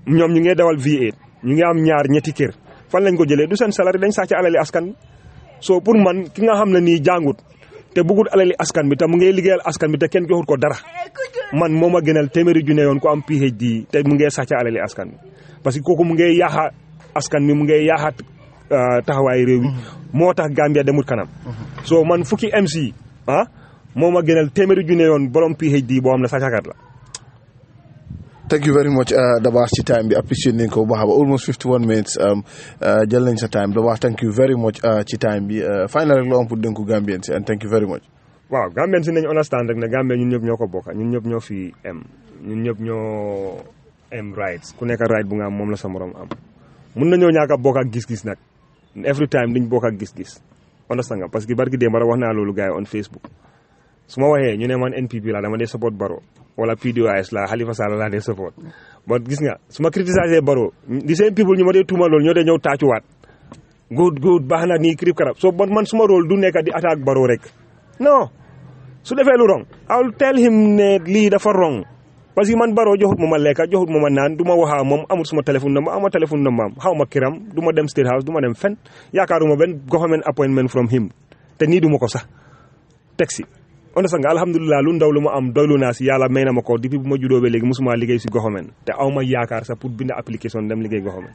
ñoom ñu ngi dawal V8 ñu ngi am ñetti kër fan lañ ko jëlee du seen salaire dañ sàcc alali askan so pour man ki nga xam ne nii jàngut te bëggut alali askan bi te mu ngi liggéeyal askan bi te kenn joxut ko dara man moo ma gënal téeméeri junne yoon ko am PhD te mu ngi sàcc alali askan bi parce que kooku mu ngi yaaxa askan bi mu ngi yaaxa taxawaayu réew bi moo tax Gambia demut kanam so man fukki MC moo ma gënal téeméeri junne yoon borom PhD boo xam ne sàccakat la. Thank you very much Dabakh ci time bi appreciate nañ ko bu baax ba almost 51 minutes jël nañ sa time Dabakh thank you very much ci time bi final rek loo am pour dénku Gambien si and thank you very much. waaw Gambien si nañ understand rek ne Gambien ñun ñëpp ñoo ko bokk ñun ñëpp ñoo fi ñun ñëpp ñoo rights ku nekk right bu nga am moom la sa morom am mun nañoo ñàkk a bokk ak gis-gis nag every time duñ bokk ak gis-gis understand nga parce que barki démb wax naa loolu gars yi on Facebook su ma waxee ñu ne man NPP la dama dee support Barrow wala PDOIS la Halifa Sallah laa dee support but gis nga su ma critiquer Barrow di seen people ñu ma dee tuuma loolu ñoo dee ñëw taacuwaat good baax na nii krip karab so man suma rôle du nekk di attaque Barrow rek non su defee lu wrong I'll tell him ne lii dafa wrong parce que man Barrow joxut ma lekka joxut ma naan du ma waxaa moom amul suma téléphone number ama téléphone number am xaw ma kiram du ma dem State House du ma dem fen yaakaaruma benn government appointment from him te nii du ma ko sax taxi on sa nga alhamdulilah lu ndaw lu ma am doylu naa si yàlla may na ma ko depuis bu ma juddoo ba léegi musuma liggéey si government te aw ma yaakaar sax pour bind application dem liggéey government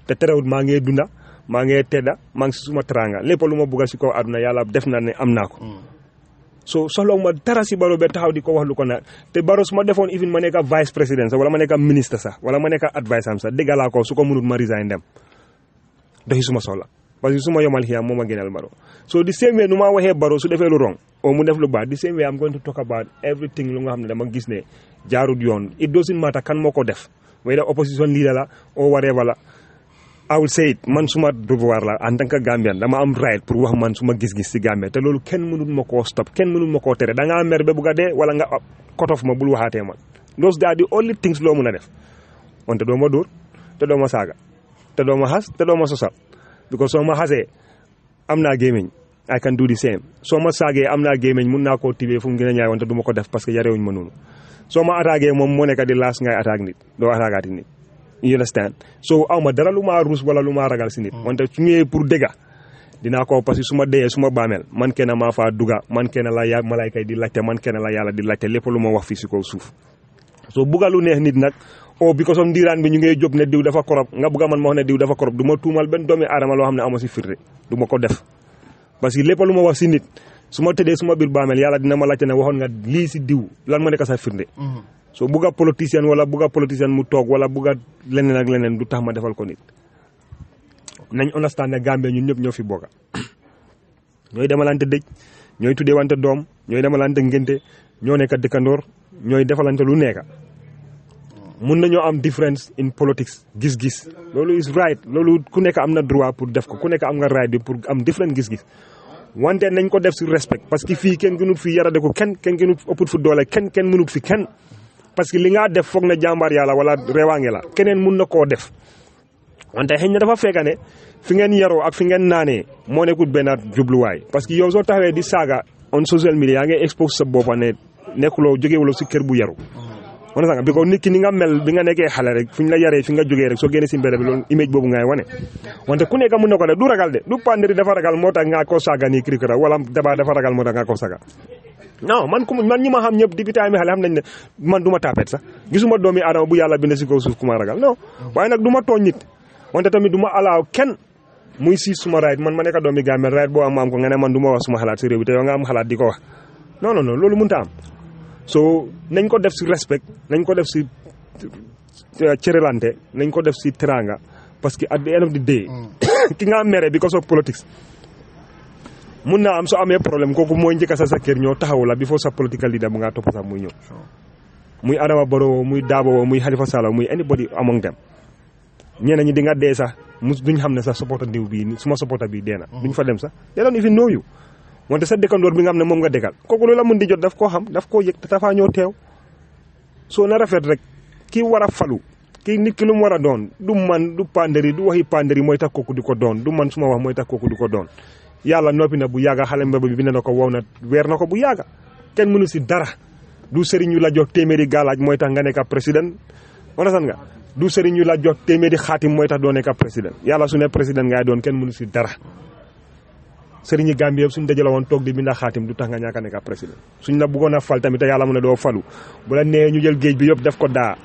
te terewut maa ngi dunda maa ngi tedda maa ngi si suma teranga lépp lu ma bugga si kaw àdduna yàlla def na ne am naa ko so soxlawu ma dara si Barrow ba taxaw di ko wax lu ko na te Barrow su ma defoon even ma nekk vice président sax wala ma nekk ministre sax wala ma nekk advice am sax déggalaa ko su ko mënut ma resign dem doxi suma soxla parce que su ma yomal xiyam moo ma gënal Barrow so the same way nu ma waxee Barrow su defee lu wrong o mu def lu baax the same way I'm going to talk about everything lu nga xam ne dama gis ne jaarut yoon it doesn't matter kan moo ko def whether opposition leader la or whatever la I will say it man suma devoir la en tant que Gambian dama am right pour wax man suma gis-gis si Gambia te loolu kenn mënul ma koo stop kenn mënul ma koo tere da ngaa mer ba bugg a dee wala nga cut off ma bul waxaatee man those are the only things loo mën a def wante doo ma dóor te doo ma saaga te doo ma xas te doo ma sosal because soo ma xasee am naa gémmiñ I can do the same soo ma saagee am naa gémmiñ mun naa koo tibee fu mu gën a ñaay wante du ma ko def parce que yarewuñ ma noonu soo ma attaqué moom moo nekk di laas ngay attaque nit doo attaquaati nit you understand so aw ma dara lu ma ruus wala lu ma ragal si nit wante su ñëwee pour dëgga dinaa ko parce que su ma deyee su ma baameel man kenn maa faa duga man kenn la malayka yi di laajte man kenn la yàlla di laajte lépp lu ma wax fii si kaw suuf so bugga lu neex nit nag because of ndiiraan bi ñu ngay jóg ne diw dafa korop nga bugga man ma wax ne diw dafa korop du ma tuumal benn doomi aadama loo xam ne amoo si firnde du ma ko def parce que lépp lu ma wax si nit su ma tëddee su ma biir baameel yàlla dina ma laajte ne waxoon nga lii si diw lan ma nekk sa firnde so bugga politicien wala bugga politicien mu toog wala bugga leneen ak leneen du tax ma defal ko nit nañ understand ne Gambie ñun ñëpp ñoo fi bokka ñooy demalante dëj ñooy tuddee wante doom ñooy demalante ngénte ñoo nekk dëkkandoor ñooy defalante lu nekka mun nañoo am difference in politics gis-gis loolu is right loolu ku nekk am na droit pour def ko ku nekk am nga right bi pour am different gis-gis wante nañ ko def si respect parce que fii kenn gënut fi yarade ko kenn gënut ëpput fu doole kenn mënut fi kenn parce que li nga def foog na jàmbaar yàlla wala rewaange la keneen mun na koo def wante xëy na dafa fekk ne fi ngeen yaroo ak fi ngeen naanee moo nekkul benn jubluwaay parce que yow soo taxawee di saaga on social media yaa ngi expose sa bopp ne nekkuloo jógewuloo si kër bu yaru on sanga bi ko nit ki ni nga mel bi nga nekkee xale rek fi ñu la yaree fi nga jógee rek soo génnee si mbedd bi loolu image boobu ngay wane wante ku nekk mun na ko def du ragal de du Panderi dafa ragal moo tax nga ko saaga nii kirikira wala Daba dafa ragal moo tax nga ko saaga non man ñi ma xam ñëpp depuis temps mi xale xam nañ ne man du ma tapet sax gisuma doomi aadama bu yàlla bind si kaw suuf ku ma ragal non waaye nag du ma tooñ nit wante tamit du ma alaaw kenn muy siis suma right man ma nekk doomi Gambie right boo am ko nga ne man du ma wax suma xalaat si réew bi te yow nga am xalaat di ko wax non loolu mënut a am so nañ ko def si respect nañ ko def si cëralante nañ ko def si teranga parce que at the end of the day ki nga mere because of politics mun naa am soo amee problème kooku mooy njëkk sa kër ñoo taxaw la before sa political leader bu nga topp sax muy ñëw muy Adama Barrow muy Darboe muy Halifa Sallah muy anybody among them ñeneen ñi di nga dee sax duñ xam ne sax supporter diw bii suma supporter bii dee na duñ fa dem sax they don't even know you wante sa dëkkandoor bi nga xam ne moom nga dëkkal kooku lu la mën di jot daf koo xam daf koo yëg te dafaa ñëw teew soo na rafet rek kii war a falu kii nit ki lu mu war a doon du man du Panderi du waxi Panderi mooy tax kooku di ko doon du man suma wax mooy tax kooku di ko doon yàlla noppi na bu yàgga xale mbéb bi bind na ko wow na weer na ko bu yàgga kenn mënu si dara du sëriñ yu la jox téeméeri gaalaaj mooy tax nga nekk président wala san nga du sëriñ yu la jox téeméeri xaatim mooy tax doo nekk président yàlla su ne président ngay doon kenn mënu si dara sëriñi Gambie yëpp suñ dajale woon toog di binda xaatim du tax nga ñàkk a nekk président suñ la bëggoon a fal tamit te yàlla mu ne doo falu bu la nee ñu jël géej bi yëpp def ko daa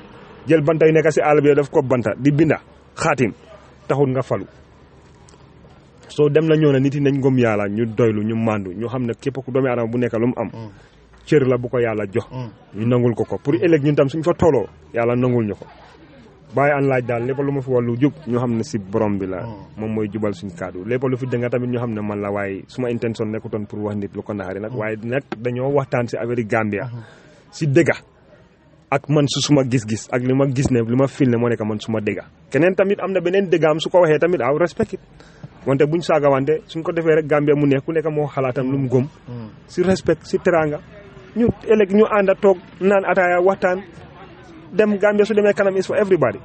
jël banta yu nekk si àll bi def ko banta di binda xaatim taxul nga falu soo dem la ñoo ne nit yi nañ ngëm yàlla ñu doylu ñu màndu ñu xam ne képp ku doomi aadama bu nekk lu mu am cër la bu ko yàlla jox ñu nangul ko pour ëllëg ñun tam suñ fa tooloo yàlla nangul ñu ko bàyyi an laaj daal lépp lu ma fi wàllu jub ñu xam ne si borom bi la moom mooy jubal suñ kaddu lépp lu fi dënga tamit ñu xam ne man la waaye suma intention nekkutoon pour wax nit lu ko naxari nag waaye nag dañoo waxtaan si affaire Gambia si dëgga ak man su suma gis-gis ak li ma gis ne li ma fil ne moo nekk man suma dëgga keneen tamit am na beneen dëggaam su ko waxee tamit aw respect it wante buñ saaga wante suñ ko defee rek Gambia mu neex ku nekk moo xalaatam lu mu gëm si respect si teranga ñu ëllëg ñu ànd a toog naan ataaya waxtaan dem Gambia su demee kanam is for everybody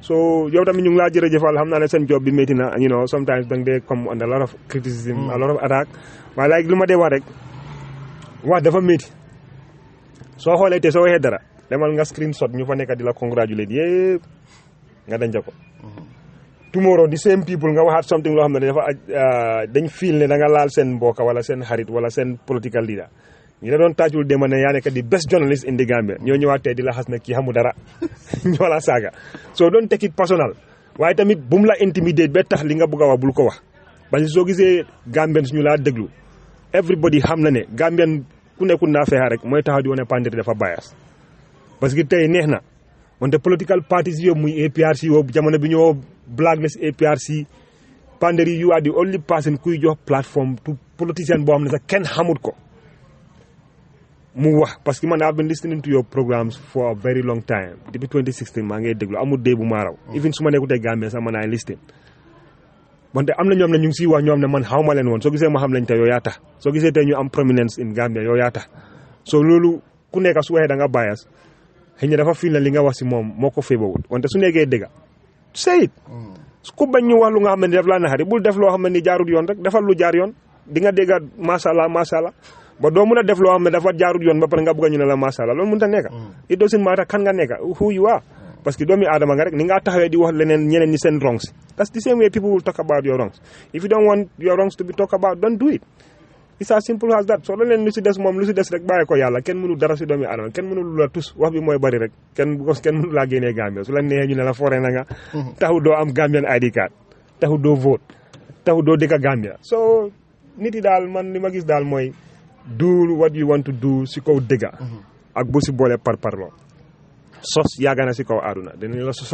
so yow tamit ñu ngi laa jërëjëfal xam naa ne seen job bi métti na you know sometimes dang dee come under a lot of criticism a lot of attack waaye like lu ma dee wax rek wax dafa métti soo xoolee te soo waxee dara demal nga screenshot ñu fa nekk di la congratulate yëpp nga denc ko tomorrow the same people nga waxaat something loo xam ne dafa dañ feel ne da nga laal seen mbokk wala seen xarit wala seen political leader ñu la doon taajul démb ne yaa nekk di best journalist in the Gambia ñoo ñëwaat tey di la xas ne kii xamu dara ñoo la saaga soo doon take it personal waaye tamit bu mu la intimidate ba tax li nga bëgg a wax bul ko wax parce que soo gisee Gambian suñu laa déglu everybody xam na ne Gambian ku nekkul naa feexa rek mooy taxaw di wane Panderi dafa bias parce que tey neex na wante political parties yóbbu muy APRC yóbbu jamono bi ñoo blacklist APRC Panderi you are the only person kuy jox plateforme to politicien boo xam ne sax kenn xamut ko mu wax parce que man I've been listening to your programs for a very long time depuis 2016 maa ngi déglu amul dee bu maa raw even su ma nekkutee Gambia sax man ay listen wante am na ñoom ne ñu ngi siy wax ñoom ne man xaw ma leen woon soo gisee ma xam lañ te yoo yaa tax soo gisee tey ñu am prominence in Gambia yoo yaa tax so loolu ku nekk su waxee da nga bias xëy na dafa fii na li nga wax si moom moo ko féebawut wante su nekkee dëgga say it ku bañ ñu wax lu nga xam ne daf laa naxari bul def loo xam ne ni jaarut yoon rek defal lu jaar yoon di nga dégga macha allah ba doo mun a def loo xam ne dafa jaarut yoon ba pare nga bëgg a ñu ne la macha allah loolu mënut a nekk it doesn't matter kan nga nekk who you are parce que doomi aadama nga rek ni nga taxawee di wax leneen ñeneen ñi seen wrongs that's the same way people will talk about your wrongs if you don't want your wrongs to be talked about don't do it it's as simple as that soo leen lu si des moom lu si des rek bàyyi ko yàlla kenn mënu dara si doomi aadama kenn mënu lu la tus wax bi mooy bari rek kenn mënu laa génnee Gambia su la neexee ñu ne la foree na nga taxu doo am Gambian ID card taxu doo vote taxu doo dëkk Gambia so nit yi daal man li ma gis daal mooy do what you want to do si kaw dëgga ak bu si boole par parloo sos yàgg na si kaw àdduna dinañ la sos